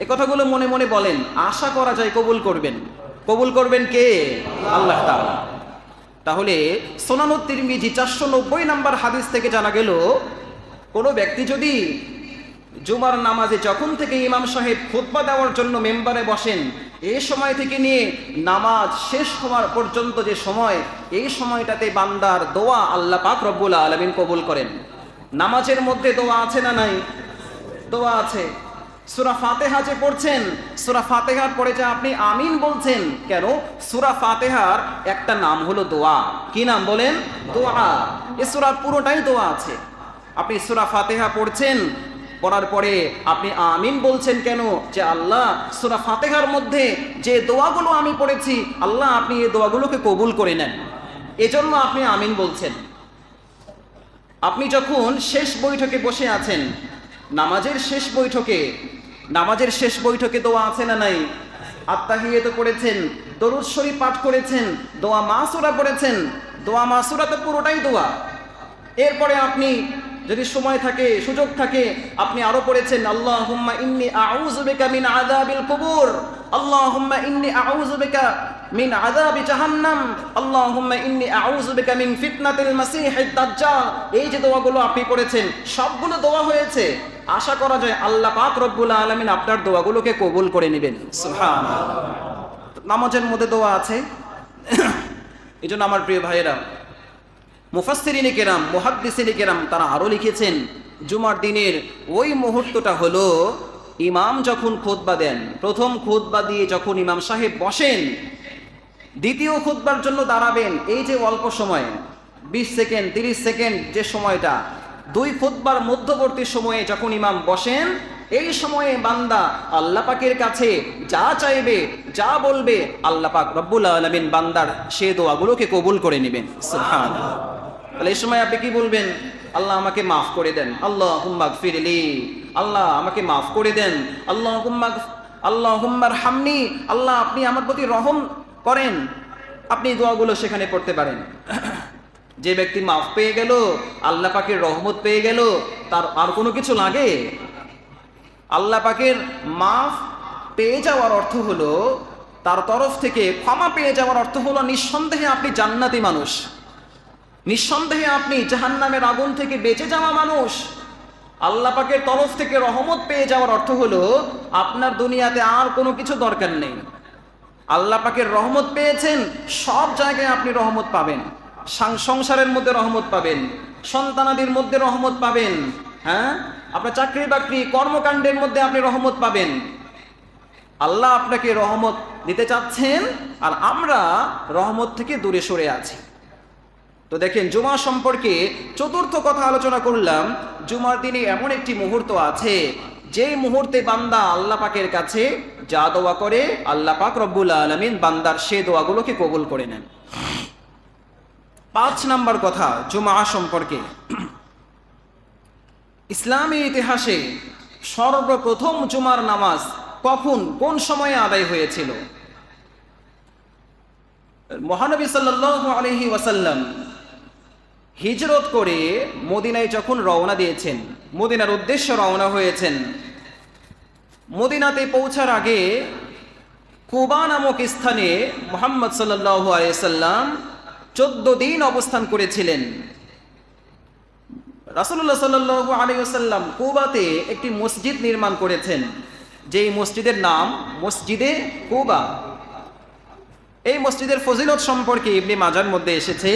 এই কথাগুলো মনে মনে বলেন, আশা করা যায় কবুল করবেন। কবুল করবেন কে? আল্লাহ তাআলা। তাহলে সুনানুত তিরমিজি 490 নম্বর হাদিস থেকে জানা গেল কোনো ব্যক্তি যদি জুমার নামাজে যখন থেকে ইমাম সাহেব খুতবা দেওয়ার জন্য মেম্বারে বসেন, এই সময় থেকে নিয়ে নামাজ শেষ হওয়ার পর্যন্ত যে সময়, এই সময়টাতে বান্দার দোয়া আল্লাহ পাক রব্বুল আলামিন কবুল করেন। নামাজের মধ্যে দোয়া আছে না নাই? দোয়া আছে। সূরা ফাতিহা যে পড়ছেন, সূরা ফাতিহার পরে যে আপনি আমিন বলছেন, কেন? সূরা ফাতিহার একটা নাম হলো দোয়া। কি নাম বলেন? দোয়া। এই সূরা পুরোটাই দোয়া আছে। আপনি সূরা ফাতিহা পড়ছেন, পড়ার পরে আপনি আমিন বলছেন কেন? যে আল্লাহ, সূরা ফাতিহার মধ্যে যে দোয়াগুলো আমি পড়েছি, আল্লাহ আপনি এই দোয়াগুলোকে কবুল করে নেন, এজন্য আপনি আমিন বলছেন। আপনি যখন শেষ বৈঠকে বসে আছেন, নামাজের শেষ বৈঠকে দোয়া আছে না নাই? আত্তাহিয়াত পড়েছেন, দরুদ শরীফ পাঠ করেছেন, দোয়া মাসুরা পড়েছেন। দোয়া মাসুরা তো পুরোটাই দোয়া। এরপরে আপনি যদি সময় থাকে, সুযোগ থাকে, আপনি আরো পড়েছেন আল্লাহুম্মা ইন্নী আউযু বিকা মিন আযাবিল কুবুর, আল্লাহুম্মা ইন্নী আউযু বিকা মিন আযাবি জাহান্নাম, আল্লাহুম্মা ইন্নী আউযু বিকা মিন ফিতনাতিল মাসীহিদ দাজ্জাল। এই যে দোয়াগুলো আপনি পড়েছেন, সবগুলো দোয়া হয়েছে। আশা করা যায় আল্লাহ পাক রব্বুল আলামিন আপনার দোয়াগুলোকে কবুল করে নেবেন। সুবহানাল্লাহ। নামাজের মধ্যে দোয়া আছে। এজন্য আমার প্রিয় ভাইয়েরা, মুফাসসিরিনে কেরাম, মুহাদ্দিসিনে কেরাম তারা আরো লিখেছেন, জুমার দিনের ওই মুহূর্তটা হলো ইমাম যখন খুতবা দেন, প্রথম খুতবা দিয়ে যখন ইমাম সাহেব বসেন, দ্বিতীয় খুতবার জন্য দাঁড়াবেন, এই যে অল্প সময় 20 সেকেন্ড 30 সেকেন্ড যে সময়টা, দুই খুতবার মধ্যবর্তী সময়ে যখন ইমাম বসেন, এই সময়ে বান্দা আল্লাহ পাকের কাছে যা চাইবে, যা বলবে, আল্লাহ পাক রব্বুল আলামিন বান্দার সে দোয়াগুলোকে কবুল করে নেবেন। সুবহানাল্লাহ। তাহলে এই সময় আপনি কি বলবেন? আল্লাহ আমাকে মাফ করে দেন, আল্লাহুম্মা গফিরলি, আল্লাহ আমাকে মাফ করে দেন, আল্লাহুম্মা আরহামনি, আল্লাহ আপনি আমার প্রতি রহম করেন। আপনি দোয়াগুলো সেখানে পড়তে পারেন। যে ব্যক্তি মাফ পেয়ে গেল, আল্লাহ পাকের রহমত পেয়ে গেল, তার আর কোনো কিছু লাগে? আল্লাহ পাকের মাফ পেয়ে যাওয়ার অর্থ হলো, তার তরফ থেকে ক্ষমা পেয়ে যাওয়ার অর্থ হলো নিঃসন্দেহে আপনি জান্নাতি মানুষ, নিঃসন্দেহে আপনি জাহান্নামের আগুন থেকে বেঁচে যাওয়া মানুষ। আল্লাহ পাকের তরফ থেকে রহমত পেয়ে যাওয়ার অর্থ হলো আপনার দুনিয়াতে আর কোনো কিছু দরকার নেই। আল্লাহ পাকের রহমত পেয়েছেন, সব জায়গায় আপনি রহমত পাবেন। সংসারের মধ্যে রহমত পাবেন, সন্তানাদির মধ্যে রহমত পাবেন, হ্যাঁ, আপনার চাকরি বাকরি কর্মকাণ্ডের মধ্যে আপনি রহমত পাবেন। আল্লাহ আপনাকে রহমত দিতে চাচ্ছেন, আর আমরা রহমত থেকে দূরে সরে আছি। তো দেখেন, জুমা সম্পর্কে চতুর্থ কথা আলোচনা করলাম। জুমার দিনে এমন একটি মুহূর্ত আছে, যেই মুহূর্তে বান্দা আল্লাহ পাকের কাছে যা দোয়া করে, আল্লাহ পাক রব্বুল আলামিন বান্দার সে দোয়াগুলোকে কবুল করে নেন। 5 নাম্বার কথা জুমা সম্পর্কে। ইসলামী ইতিহাসে সর্বপ্রথম জুমার নামাজ কখন, কোন সময়ে আদায় হয়েছিল? মহানবী সাল্লাল্লাহু আলাইহি ওয়াসাল্লাম হিজরত করে মদিনায় যখন রওনা দিয়েছেন, মদিনার উদ্দেশ্যে রওনা হয়েছেন, মদিনাতে পৌঁছার আগে কুবা নামক স্থানে মুহাম্মদ সাল্লাল্লাহু আলাইহি সাল্লাম 14 দিন অবস্থান করেছিলেন। রাসূলুল্লাহ সাল্লাল্লাহু আলাইহি ওয়াসাল্লাম কুবাতে একটি মসজিদ নির্মাণ করেছেন, যেই মসজিদের নাম মসজিদে কুবা। এই মসজিদের ফজিলত সম্পর্কে ইবনে মাজার মধ্যে এসেছে,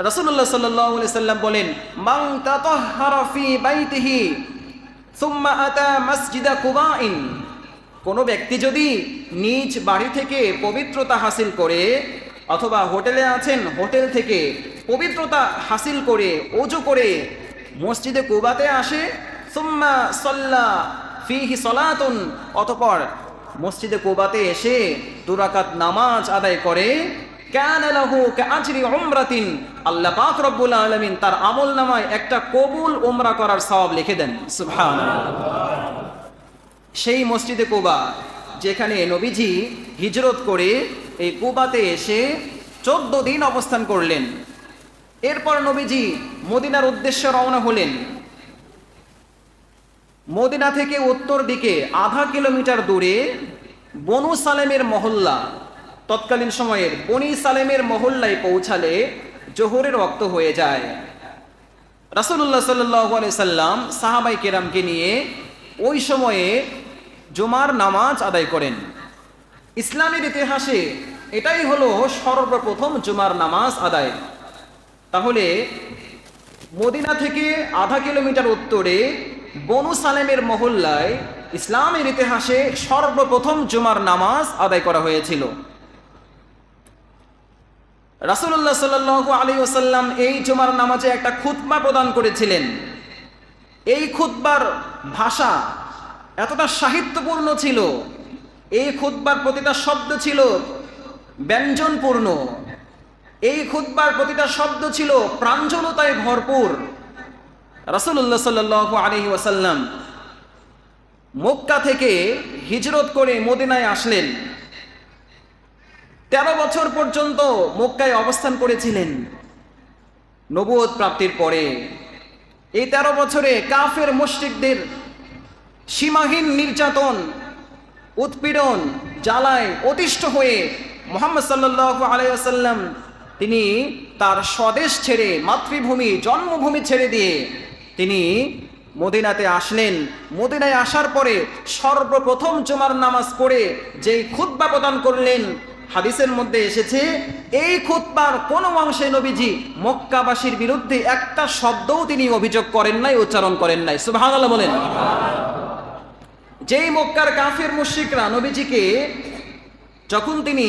রাসূলুল্লাহ সাল্লাল্লাহু আলাইহি ওয়াসাল্লাম বলেন, মান তাতাহহারা ফি বাইতিহি সুম্মা আতা মসজিদা কুবাইন, কোনো ব্যক্তি যদি নিজ বাড়ি থেকে পবিত্রতা হাসিল করে, অথবা হোটেলে আছেন, হোটেল থেকে পবিত্রতা হাসিল করে ওযু করে মসজিদে কুবাতে আসে, সুম্মা সাল্লা ফিহি সালাতুন, অতঃপর মসজিদে কুবাতে এসে 2 রাকাত নামাজ আদায় করে, কানা লাহু কাআজরি উমরাতিন, আল্লাহ পাক রব্বুল আলামিন তার আমলনামায় একটা কবুল উমরা করার সওয়াব লিখে দেন। সুবহানাল্লাহ। সেই মসজিদে কুবা যেখানে নবীজি হিজরত করে এই কুবাতে এসে 14 দিন অবস্থান করলেন। এরপর নবীজি মদিনার উদ্দেশ্যে রওনা হলেন। মদিনা থেকে উত্তর দিকে আধা কিলোমিটার দূরে বনু সালেমের মহল্লা, তৎকালীন সময়ের বনি সালেমের মহল্লায় পৌঁছালে জোহরের ওয়াক্ত হয়ে যায়। রাসূলুল্লাহ সাল্লাল্লাহু আলাইহি সাল্লাম সাহাবায়ে কেরামকে নিয়ে ওই সময়ে জুমার নামাজ আদায় করেন। ইসলামের ইতিহাসে এটাই হলো সর্বপ্রথম জুমার নামাজ আদায়। তাহলে মদিনা থেকে আধা কিলোমিটার উত্তরে বনু সালেমের মহল্লায় ইসলামের ইতিহাসে সর্বপ্রথম জুমার নামাজ আদায় করা হয়েছিল। রাসূলুল্লাহ সাল্লাল্লাহু আলাইহি ওয়াসাল্লাম এই জুমার নামাজে একটা খুতবা প্রদান করেছিলেন। এই খুতবার ভাষা এতটা সাহিত্যপূর্ণ ছিল, এই খুতবার প্রতিটা শব্দ ছিল ব্যঞ্জনপূর্ণ, এই খুতবার প্রতিটা শব্দ ছিল প্রাঞ্জলতায় ভরপুর। রাসূলুল্লাহ সাল্লাল্লাহু আলাইহি ওয়াসাল্লাম মক্কা থেকে হিজরত করে মদিনায় আসলেন। 13 বছর পর্যন্ত মক্কায় অবস্থান করেছিলেন নবুয়ত প্রাপ্তির পরে। এই 13 বছরে কাফের মুশরিকদের সীমাহীন নির্যাতন, উৎপীড়ন, জ্বালায় অতিষ্ঠ হয়ে মুহাম্মদ সাল্লাল্লাহু আলাইহি ওয়াসাল্লাম তিনি তার স্বদেশ ছেড়ে, মাতৃভূমি, জন্মভূমি ছেড়ে দিয়ে তিনি মদিনাতে আসলেন। মদিনায় আসার পরে সর্বপ্রথম জুমার নামাজ পড়ে যেই খুতবা প্রদান করলেন, হাদিসের মধ্যে এসেছে এই খুতবার কোনো অংশে নবীজি মক্কাবাসীর বিরুদ্ধে একটা শব্দও তিনি অভিযোগ করেন নাই, উচ্চারণ করেন নাই। সুবহানাল্লাহ বলেন। যেই মক্কার কাফের মুশরিকরা নবীজিকে যখন তিনি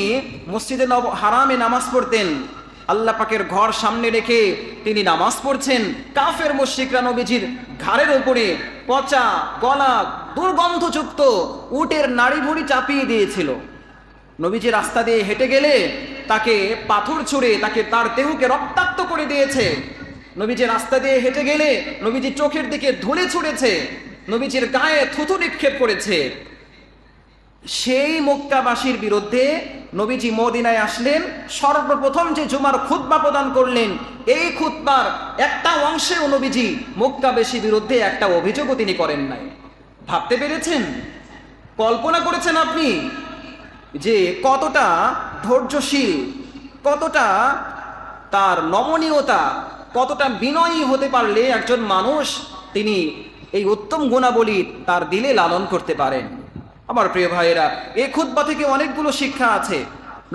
মসজিদে হারামে নামাজ পড়তেন, আল্লাহ পাকের ঘর সামনে রেখে তিনি নামাজ পড়ছেন, কাফের মুশরিকরা নবীজির ঘাড়ের উপরে পচা, গলা, দুর্গন্ধযুক্ত উটের নাড়ি ভুড়ি চাপিয়ে দিয়েছিল। নবীজি রাস্তা দিয়ে হেঁটে গেলে তাকে পাথর ছুঁড়ে তার দেহকে রক্তাক্ত করে দিয়েছে। নবীজি রাস্তা দিয়ে হেঁটে গেলে নবীজি চোখের দিকে ধুলে ছুঁড়েছে, নবীজির গায়ে থুতু নিক্ষেপ করেছে। সেই মক্কাবাসীর বিরুদ্ধে নবীজি মদিনায় আসলেন, সর্বপ্রথম যে জুমার খুতবা প্রদান করলেন, এই খুতবার একটা অংশেও নবীজি মক্কাবাসীর বিরুদ্ধে একটা অভিযোগও তিনি করেন নাই। ভাবতে পেরেছেন, কল্পনা করেছেন আপনি যে কতটা ধৈর্যশীল, কতটা তার নমনীয়তা, কতটা বিনয়ী হতে পারলে একজন মানুষ তিনি এই উত্তম গুণাবলী তার দিলে লালন করতে পারেন। আমার প্রিয় ভাইয়েরা, এই খুতবা থেকে অনেকগুলো শিক্ষা আছে।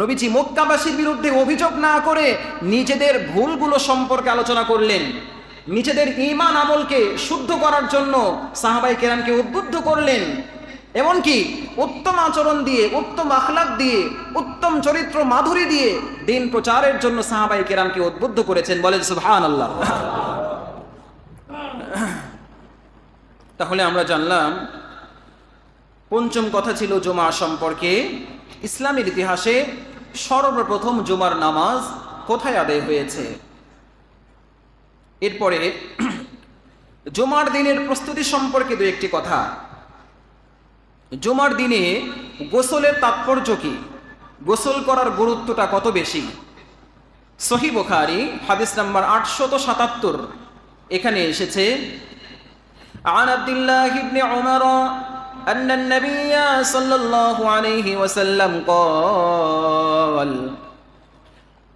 নবীজি মক্কাবাসীর বিরুদ্ধে অভিযোগ না করে নিজেদের ভুলগুলো সম্পর্কে আলোচনা করলেন, নিজেদের ঈমান আমলকে শুদ্ধ করার জন্য সাহাবায়ে কেরামকে উদ্বুদ্ধ করলেন, এমনকি উত্তম আচরণ দিয়ে, উত্তম আখলাক দিয়ে, উত্তম চরিত্র মাধুরী দিয়ে দিন প্রচারের জন্য সাহাবায়ে কেরামকে উদ্বুদ্ধ করেছেন। বলেন সুবহানাল্লাহ। তাহলে আমরা জানলাম পঞ্চম কথা ছিল জুমা সম্পর্কে। ইসলামের ইতিহাসে সর্বপ্রথম জুমার নামাজ কোথায় আদায় হয়েছে। এরপরে জুমার দিনের প্রস্তুতি সম্পর্কে দু একটি কথা। জুমার দিনে গোসলের তাৎপর্য কি, গোসল করার গুরুত্বটা কত বেশি। সহিহ বুখারী হাদিস নাম্বার 877 এখানে এসেছে, عن عبد الله بن عمر أن النبي صلى الله عليه وسلم قال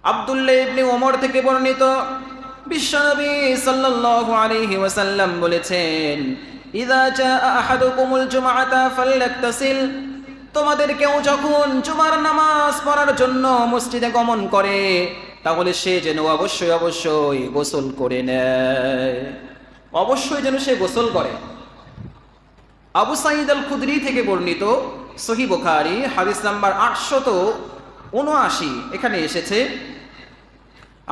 আব্দুল্লাহ ইবনে ওমর থেকে বর্ণিত, বিশ্বনবী সাল্লাল্লাহু আলাইহি ওয়াসাল্লাম বলেছেন, ইযা জাআ আহাদুকুমুল জুমআতা ফালইগতাসিল, তোমাদের কেউ যখন জুমার নামাজ পড়ার জন্য মসজিদে গমন করে তাহলে সে যেন অবশ্যই গোসল করে নেয়, অবশ্যই যেন সে গোসল করে। আবু সাঈদ আল খুদরি থেকে বর্ণিত, সহিহ বুখারী হাদিস নাম্বার 879 এখানে এসেছে,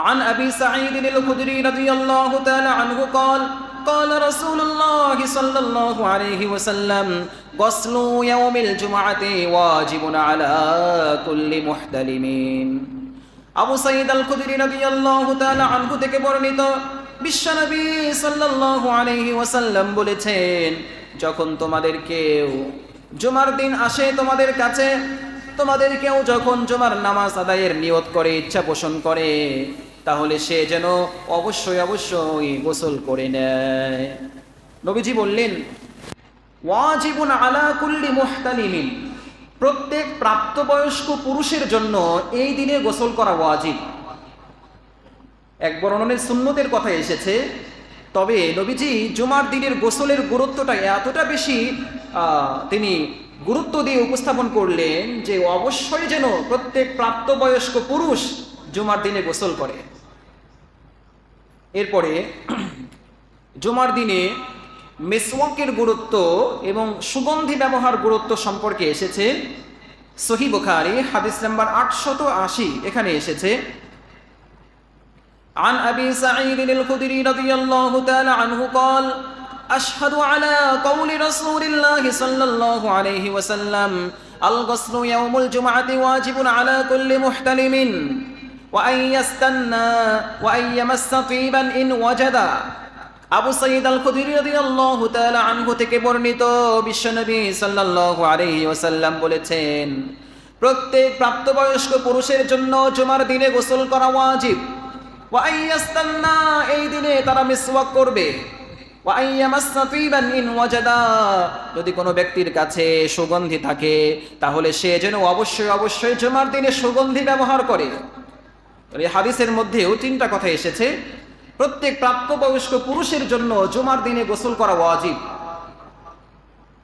عن أبي سعيد الخدري رضي الله تعالى عنه قال قال رسول الله صلى الله عليه وسلم غسل يوم الجمعة واجب على كل محتلم। আবু সাঈদ আল খুদরি রাদিয়াল্লাহু তাআলা আনহু থেকে বর্ণিত, বিশ্বনবী সাল্লাল্লাহু আলাইহি ওয়াসাল্লাম বলেছেন, যখন তোমাদের কেউ জুমার দিন আসে তোমাদের কাছে, তোমাদের কেউ যখন জুমার নামাজ আদায়ের নিয়ত করে, ইচ্ছা পোষণ করে, তাহলে সে যেন অবশ্যই গোসল করে নেয়। নবীজি বললেন, ওয়াজিবুন আলা কুল্লি মুহতালিমিন, প্রত্যেক প্রাপ্তবয়স্ক পুরুষের জন্য এই দিনে গোসল করা ওয়াজিব। এক বর্ণনায় সুন্নতের কথা এসেছে, তবে নবীজি জুমার দিনের গোসলের গুরুত্বটা এতটা বেশি তিনি গুরুত্ব দিয়ে উপস্থাপন করলেন যে অবশ্যই যেন প্রত্যেক প্রাপ্তবয়স্ক পুরুষ জুমার দিনে গোসল করে। এরপরে জুমার দিনে মিসওয়াকের গুরুত্ব এবং সুগন্ধি ব্যবহার গুরুত্ব সম্পর্কে এসেছে। সহিহ বুখারী হাদিস নাম্বার 880 এখানে এসেছে, عن أبي سعيد الخدري رضي الله تعالى عنه قال আশহাদু আলা কওলি রাসূলিল্লাহি সাল্লাল্লাহু আলাইহি ওয়াসাল্লাম আল গসলু ইয়াউমুল জুমআতি ওয়াজিবুন আলা কুল্লি মুহতালিমিন ওয়া আন ইয়াস্তান্না ওয়া আন ইয়ামাসসা তিবান ইন ওয়াজাদা। আবু সাঈদ আল খুদরি রাদিয়াল্লাহু তাআলা আনহু থেকে বর্ণিত, বিশ্বনবী সাল্লাল্লাহু আলাইহি ওয়াসাল্লাম বলেছেন, প্রত্যেক প্রাপ্তবয়স্ক পুরুষের জন্য জুমার দিনে গোসল করা ওয়াজিব। ওয়া আন ইয়াস্তান্না, এই দিনে তারা মিসওয়াক করবে। ওয়া আন ইয়ামাসসা তিবান ইন ওয়াজাদা, যদি কোনো ব্যক্তির কাছে সুগন্ধি থাকে তাহলে সে যেন অবশ্যই জুমার দিনে সুগন্ধি ব্যবহার করে। এই হাদিসের মধ্যেও তিনটা কথা এসেছে। প্রত্যেক প্রাপ্তবয়স্ক পুরুষের জন্য জুমার দিনে গোসল করা ওয়াজিব।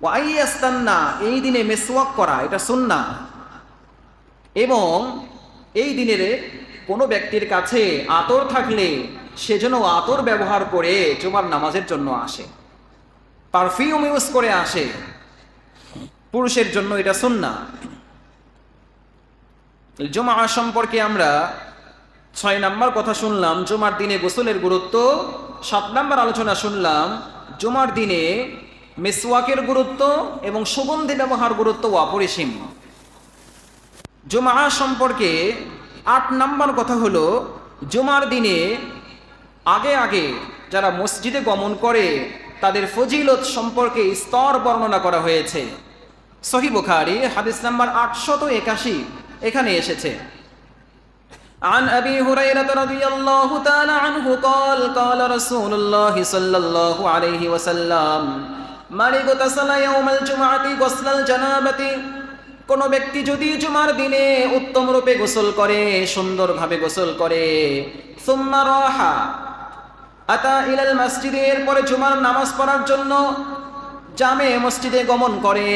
ওয়া আন ইয়াস্তান্না, এই দিনে মিসওয়াক করা, এটা সুন্নাহ। এবং এই দিনের কোনো ব্যক্তির কাছে আতর থাকলে সে যেন আতর ব্যবহার করে জুমার নামাজের জন্য আসে, পারফিউম ইউজ করে আসে, পুরুষের জন্য এটা সুন্নাহ। জুমা সম্পর্কে আমরা 6 নম্বর কথা শুনলাম, জুমার দিনে গোসলের গুরুত্ব। 7 নম্বর আলোচনা শুনলাম জুমার দিনে মিসওয়াকের গুরুত্ব এবং সুগন্ধি ব্যবহার গুরুত্ব অপরিসীম। জুমা সম্পর্কে 8 নম্বর কথা হলো, জুমার দিনে আগে যারা মসজিদে গমন করে তাদের ফজিলত সম্পর্কে স্তর বর্ণনা করা হয়েছে। সহিহ বুখারী হাদিস নাম্বার 881 এখানে এসেছে। عن أبي هريرة رضي الله تعالى عنه قال قال رسول الله صلى الله عليه وسلم من اغتسل يوم الجمعة غسل الجنابة, কোনো ব্যক্তি যদি জুমার দিনে উত্তম রূপে গোসল করে, সুন্দরভাবে গোসল করে, সুম্মা রাহা আতা ইলাল মসজিদ, এরপরে জুমার নামাজ পড়ার জন্য জামে মসজিদে গমন করে,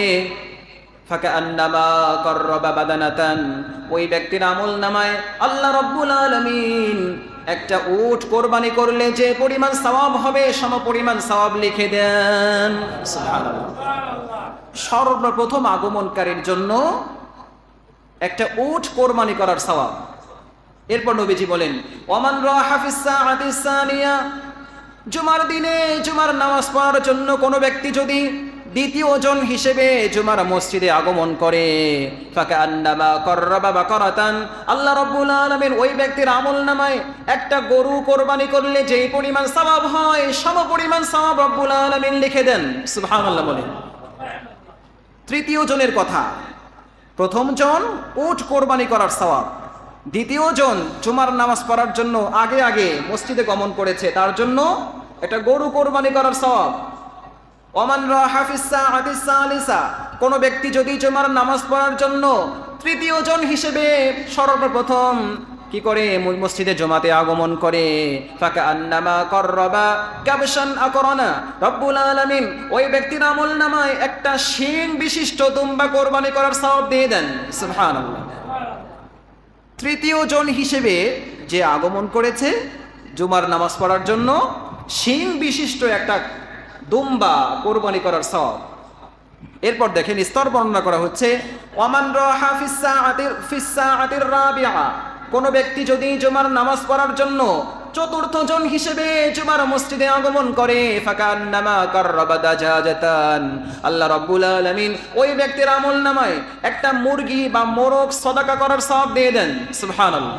ফাকান্নামা কাররাবা বাদানাতান, ওই ব্যক্তির আমল নামায় আল্লাহ রাব্বুল আলামিন একটা উট কোরবানি করলে যে পরিমাণ সওয়াব হবে সমপরিমাণ সওয়াব লিখে দেন। সুবহানাল্লাহ। সর্বপ্রথম আগমনকারীর জন্য একটা উট কোরবানি করার সওয়াব। এরপর নবীজি বলেন, ওমান রাহা ফিস সাআতিস সানিয়া, জুমার দিনে জুমার নামাজ পড়ার জন্য কোনো ব্যক্তি যদি দ্বিতীয় জন হিসেবে জুমার মসজিদে আগমন করে, ফাকান্নামা কাররাবা বাকারাতান, আল্লাহ রাব্বুল আলামিন ওই ব্যক্তির আমল নামায় একটা গরু কোরবানি করলে যেই পরিমাণ সওয়াব হয় সমপরিমাণ সওয়াব রাব্বুল আলামিন লিখে দেন। সুবহানাল্লাহ বলেন। তৃতীয় জনের কথা, প্রথম জন উট কোরবানি করার সওয়াব, দ্বিতীয় জন জুমার নামাজ পড়ার জন্য আগে মসজিদে গমন করেছে তার জন্য একটা গরু কোরবানি করার সওয়াব। ওমান রাহা ফিস সাআতিস সালিসা, কোন ব্যক্তি যদি জুমার নামাজ পড়ার জন্য তৃতীয় জন হিসেবে সর্বপ্রথম কি করে মসজিদে জমাতে আগমন করে, ফাকান্নামা কাররাবা কাবশান আকরানা, রব্বুল আলামিন ওই ব্যক্তির আমল নামায় একটা শিং বিশিষ্ট দুম্বা কোরবানি করার সওয়াব দিয়ে দেন। সুবহানাল্লাহ। তৃতীয় জন হিসেবে যে আগমন করেছে জুমার নামাজ পড়ার জন্য, শিং বিশিষ্ট একটা দুম্বা কোরবানি করার সওয়াব। এরপর দেখেন স্তর বর্ণনা করা হচ্ছে, ওয়ামান রাহা ফিস সাআতির রাবিআ, কোন ব্যক্তি যদি জুমার নামাজ পড়ার জন্য চতুর্থ জন হিসেবে জুমার মসজিদে আগমন করে, ফাকান্নামা কাররাবা দাজাজাতান, আল্লাহ রাব্বুল আলামিন ওই ব্যক্তির আমল নামায় একটা মুরগি বা মোরগ সদাকা করার সওয়াব দিয়ে দেন। সুবহানাল্লাহ।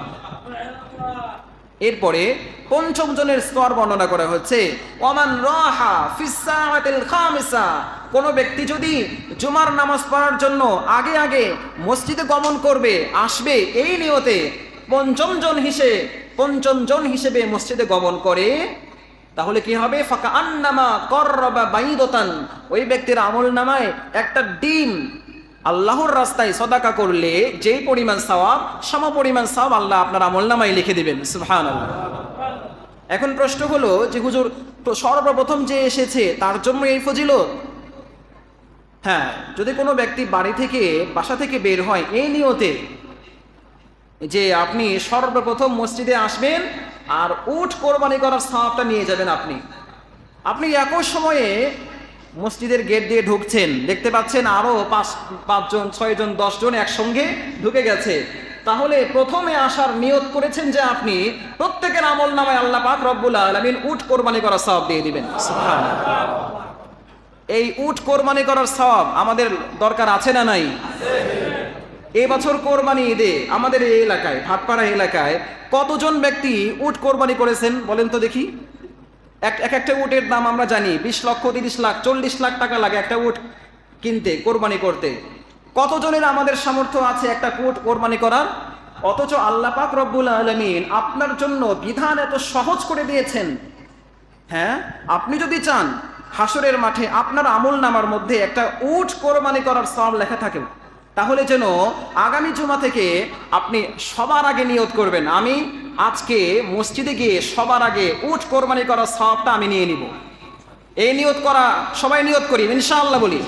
এরপরে পঞ্চম জনের স্তর বর্ণনা করা হচ্ছে, ওমান রাহা ফিস সাআতিল খামিসা, কোন ব্যক্তি যদি জুমার নামাজ পড়ার জন্য আগে মসজিদে গমন করবে, আসবে এই নিয়তে পঞ্চম জন হিসেবে মসজিদে গমন করে, তাহলে কি হবে, ফাকান্নামা কাররাবা বাইদাতান, ওই ব্যক্তির আমল নামায় একটা ডিম আল্লাহর রাস্তায় সদাকা করলে যেই পরিমাণ সওয়াব সমপরিমাণ সওয়াব আল্লাহ আপনার আমলনামায় লিখে দিবেন। সুবহানাল্লাহ। এখন প্রশ্ন হলো যে হুজুর সর্বপ্রথম যে এসেছে তার জন্য এই ফজিলত? হ্যাঁ, যদি কোনো ব্যক্তি বাসা থেকে বের হয় এই নিয়তে যে আপনি সর্বপ্রথম মসজিদে আসবেন আর উট কোরবানি করার সওয়াবটা নিয়ে যাবেন, আপনি একই সময়ে মসজিদের গেট দিয়ে ঢুকছেন, দেখতে পাচ্ছেন আরো 5 জন 6 জন 10 জন একসঙ্গে ঢুকে গেছে, তাহলে প্রথমে আসার নিয়ত করেছেন যে আপনি প্রত্যেকের আমল নামায় আল্লাহ পাক রব্বুল আলামিন উট কোরবানি করার সওয়াব দিয়ে দিবেন। সুবহানাল্লাহ। এই উট কোরবানি করার সওয়াব আমাদের দরকার আছে না নাই? এই বছর কোরবানি ঈদে আমাদের এই এলাকায়, ভাটপাড়া এলাকায় কতজন ব্যক্তি উট কোরবানি করেছেন বলেন তো দেখি? এক একটা উটের দাম আমরা জানি 20 লক্ষ, 30 লাখ, 40 লাখ টাকা লাগে একটা উট কিনতে, কোরবানি করতে। কতজনের আমাদের সামর্থ্য আছে একটা উট কোরবানি করার? অথচ আল্লাহ পাক রব্বুল আলামিন আপনার জন্য বিধান এত সহজ করে দিয়েছেন। হ্যাঁ, আপনি যদি চান হাসরের মাঠে আপনার আমল নামার মধ্যে একটা উট কোরবানি করার সওয়াব লেখা থাকে, তাহলে যেন আগামী জুমা থেকে আপনি সবার আগে নিয়ত করবেন, আমি আজকে মসজিদে গিয়ে সবার আগে উট কোরবানি করার সওয়াবটা আমি নিয়ে নিব। এই নিয়ত করা, সবাই নিয়ত করি ইনশাআল্লাহ বলি।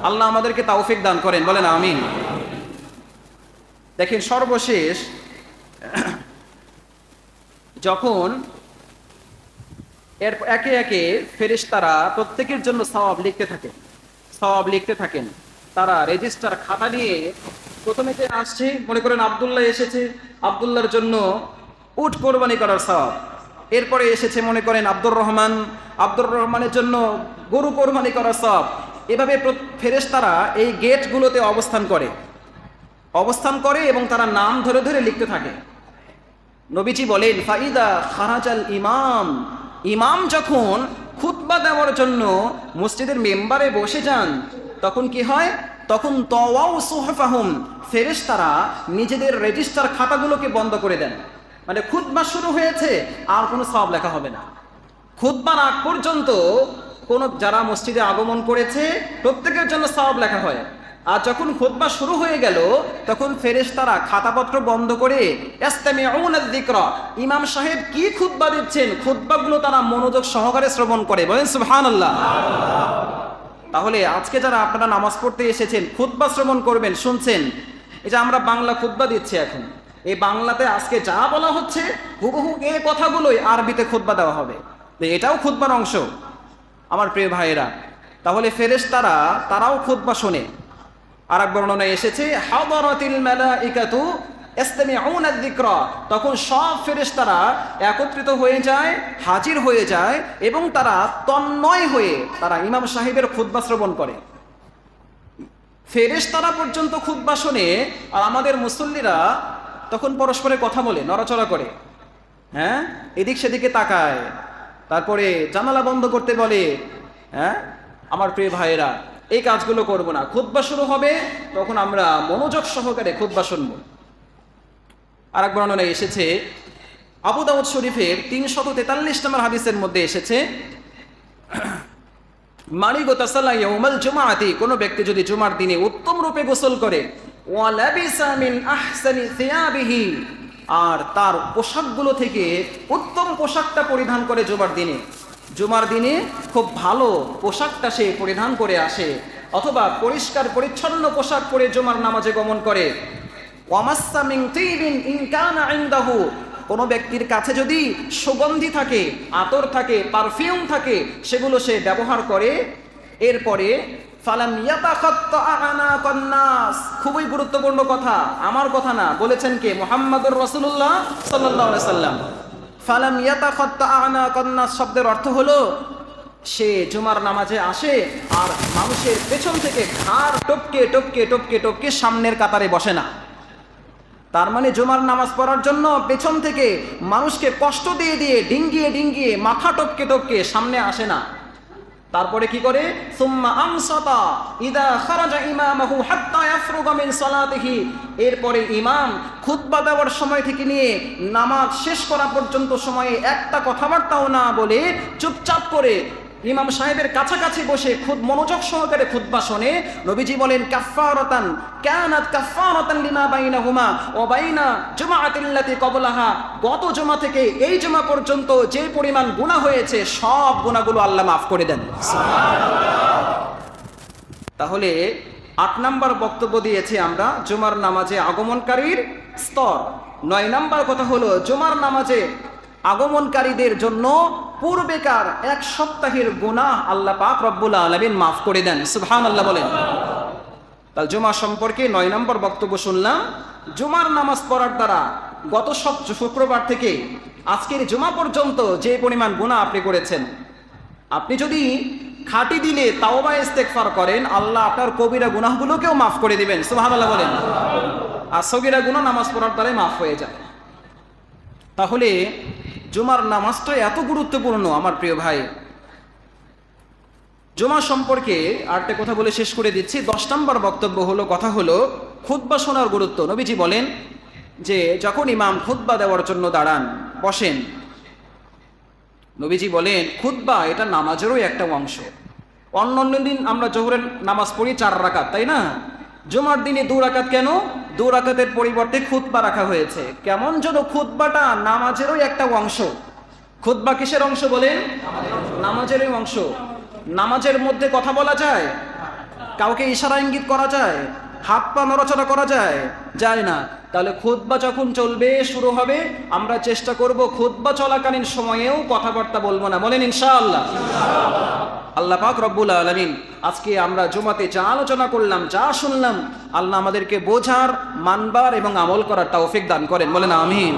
আল্লাহ আমাদেরকে তৌফিক দান করেন, বলেন আমিন। দেখেন, সর্বশেষ যখন এর একে একে ফেরেশতারা প্রত্যেকের জন্য সওয়াব লিখতে থাকেন, তারা রেজিস্টার খাতা নিয়ে প্রথমে যে আসছে, মনে করেন আব্দুল্লাহ এসেছে, আব্দুল্লাহর জন্য উট কোরবানি করার সওয়াব। এরপরে এসেছে মনে করেন আব্দুর রহমানের জন্য গরু কোরবানি করার সওয়াব। এভাবে ফেরেশতারা এই গেটগুলোতে অবস্থান করে এবং তারা নাম ধরে ধরে লিখতে থাকে। নবীজি বলেন, ফাইদা খারাজাল ইমাম যখন খুতবা দেওয়ার জন্য মসজিদের মেম্বারে বসে যান, তখন কি হয়? তখন তাওয়াউ সুহফাহুম, ফেরেশতারা নিজেদের রেজিস্টার খাতাগুলোকে বন্ধ করে দেন। মানে খুতবা শুরু হয়েছে, আর কোনো সওয়াব লেখা হবে না। খুতবার আগ পর্যন্ত যারা মসজিদে আগমন করেছে প্রত্যেকের জন্য সওয়াব লেখা হয়। আর যখন খুতবা শুরু হয়ে গেল, তখন ফেরেশতারা খাতাপত্র বন্ধ করে ইস্তামিউনা যিকরা, ইমাম সাহেব কি খুতবা দিচ্ছেন খুতবাগুলো তারা মনোযোগ সহকারে শ্রবণ করে। বলেন সুবহানাল্লাহ। তাহলে আজকে যারা আপনারা নামাজ পড়তে এসেছেন, খুতবা শ্রবণ করবেন, শুনছেন, এই যে আমরা বাংলা খুতবা দিচ্ছি এখন, এই বাংলাতে আজকে যা বলা হচ্ছে হুবহু এই কথাগুলোই আরবিতে খুতবা দেওয়া হবে। এটাও খুতবার অংশ আমার প্রিয় ভাইয়েরা। তাহলে ফেরেশতারা তারাও খুতবা শোনে। আর এক বর্ণনায় এসেছে, হাদারাতিল মালাইকাতু ইস্তামিউনা যিকরা, তখন সব ফেরেশতারা একত্রিত হয়ে যায়, হাজির হয়ে যায় এবং তারা তন্ময় হয়ে তারা ইমাম সাহেবের খুতবা শ্রবণ করে। ফেরেশতারা পর্যন্ত খুতবা শোনে, আর আমাদের মুসল্লিরা তখন পরস্পরের কথা বলে, নড়াচড়া করে, হ্যাঁ, এদিক সেদিকে তাকায়, তারপরে জানালা বন্ধ করতে বলে। হ্যাঁ আমার প্রিয় ভাইয়েরা, এই কাজগুলো করব না। খুতবা শুরু হবে, তখন আমরা মনোযোগ সহকারে খুতবা শুনব। আর এক বর্ণনায় এসেছে, আবু দাউদ শরীফের 343 নম্বর হাদিসের মধ্যে এসেছে, মালিগো তাসাল্লা ইয়াউমাল জুমআতি, কোন ব্যক্তি যদি জুমার দিনে উত্তম রূপে গোসল করে, ওয়া লাবিসা মিন আহসানি সিয়াবিহি, আর তার পোশাকগুলো থেকে উত্তম পোশাকটা পরিধান করে জুমার দিনে খুব ভালো পোশাকটা সে পরিধান করে আসে, অথবা পরিষ্কার পরিচ্ছন্ন পোশাক পরে জুমার নামাজে গমন করে। ওয়ামাসসা মিন তিবিন ইন কানা ইনদাহু, কোনো ব্যক্তির কাছে যদি সুগন্ধি থাকে, আতর থাকে, পারফিউম থাকে, সেগুলো সে ব্যবহার করে। এরপরে ফালাম ইয়াতাখাত্তা আনাকান নাস, খুবই গুরুত্বপূর্ণ কথা, আমার কথা না, বলেছেন কে? মুহাম্মদুর রাসূলুল্লাহ সাল্লাল্লাহু আলাইহি সাল্লাম। ফালাম ইয়াতাখাত্তা আনাকান নাস শব্দের অর্থ হলো, সে জুমার নামাজে আসে আর মানুষের পেছন থেকে ঘাড় টপকে টপকে টপকে টপকে সামনের কাতারে বসে না। তার মানে জুমার নামাজ পড়ার জন্য পেছন থেকে মানুষকে কষ্ট দিয়ে দিয়ে ডিঙ্গিয়ে ডিঙ্গিয়ে মাথা টপকে টপকে সামনে আসে না। তারপরে কি করে? সুম্মা আমসাতা ইদা খারাজা ইমামহু হাত্তা ইয়াফরুগা মিন সালাতিহি, এরপরে ইমাম খুতবা দেওয়ার সময় থেকে নিয়ে নামাজ শেষ করা পর্যন্ত সময়ে একটা কথাবার্তাও না বলে চুপচাপ করে ইমাম সাহেবের কাছাকাছি বসে খুব মনোযোগ সহকারে খুতবা শোনে। নবীজি বলেন, কাফফারাতান কানাত কাফফারাতান লিমা বাইনাহুমা ওয়া বাইনা জুমআতিল্লাতি ক্বাবলাহা, গত জুমা থেকে এই জুমা পর্যন্ত যে পরিমাণ গুনাহ হয়েছে সব গুনাহগুলো আল্লাহ মাফ করে দেন। সুবহানাল্লাহ। তাহলে 8 নম্বর বক্তব্য দিয়েছি আমরা জুমার নামাজে আগমনকারীর স্তর। 9 নম্বর কথা হলো জুমার নামাজে আগমনকারীদের জন্য পূর্বেকার 1 সপ্তাহের গুনাহ আল্লাহ পাক রব্বুল আলামিন মাফ করে দেন। সুবহানাল্লাহ বলেন। তাহলে জুমা সম্পর্কে 9 নম্বর বক্তব্য শুনলাম। জুমার নামাজ পড়ার দ্বারা গত শুক্রবার থেকে আজকের জুমা পর্যন্ত যে পরিমাণ গুনাহ আপনি করেছেন, আপনি যদি খাঁটি দিলে তাওবা ইস্তেগফার করেন, আল্লাহ আপনার কবিরা গুনাহগুলোকেও মাফ করে দিবেন। সুবহানাল্লাহ বলেন। আর সগীরা গুনাহ নামাজ পড়ার দ্বারাই মাফ হয়ে যায়। তাহলে জুমার নামাজটা এত গুরুত্বপূর্ণ আমার প্রিয় ভাই। জুমা সম্পর্কে আরেকটা কথা বলে শেষ করে দিচ্ছি। 10 নম্বর বক্তব্য হলো, কথা হলো খুতবা শোনার গুরুত্ব। নবীজি বলেন যে যখন ইমাম খুতবা দেওয়ার জন্য দাঁড়ান, বসেন, নবীজি বলেন খুতবা এটা নামাজেরও একটা অংশ। অন্য দিন আমরা জোহরের নামাজ পড়ি 4 রাকাত, তাই না? জুমার দিনে 2 রাকাত। কেন 2 রাকাতের পরিবর্তে খুতবা রাখা হয়েছে? কেমন যেন খুতবাটা নামাজেরও একটা অংশ। খুতবা কিসের অংশ বলেন? নামাজেরই অংশ। নামাজের মধ্যে কথা বলা যায়? কাউকে ইশারা ইঙ্গিত করা যায়? হাত পা নড়াচড়া করা যায়? যায় না। তাহলে খুতবা যখন চলবে, শুরু হবে, আমরা চেষ্টা করব খুতবা চলাকালীন সময়েও কথাবার্তা বলবো না। বলেন ইনশাআল্লাহ। আল্লাহ পাক রব্বুল আলামিন আজকে আমরা জুমাতে যা আলোচনা করলাম, যা শুনলাম, আল্লাহ আমাদেরকে বোঝার, মানবার এবং আমল করার তৌফিক দান করেন। বলেন আমিন।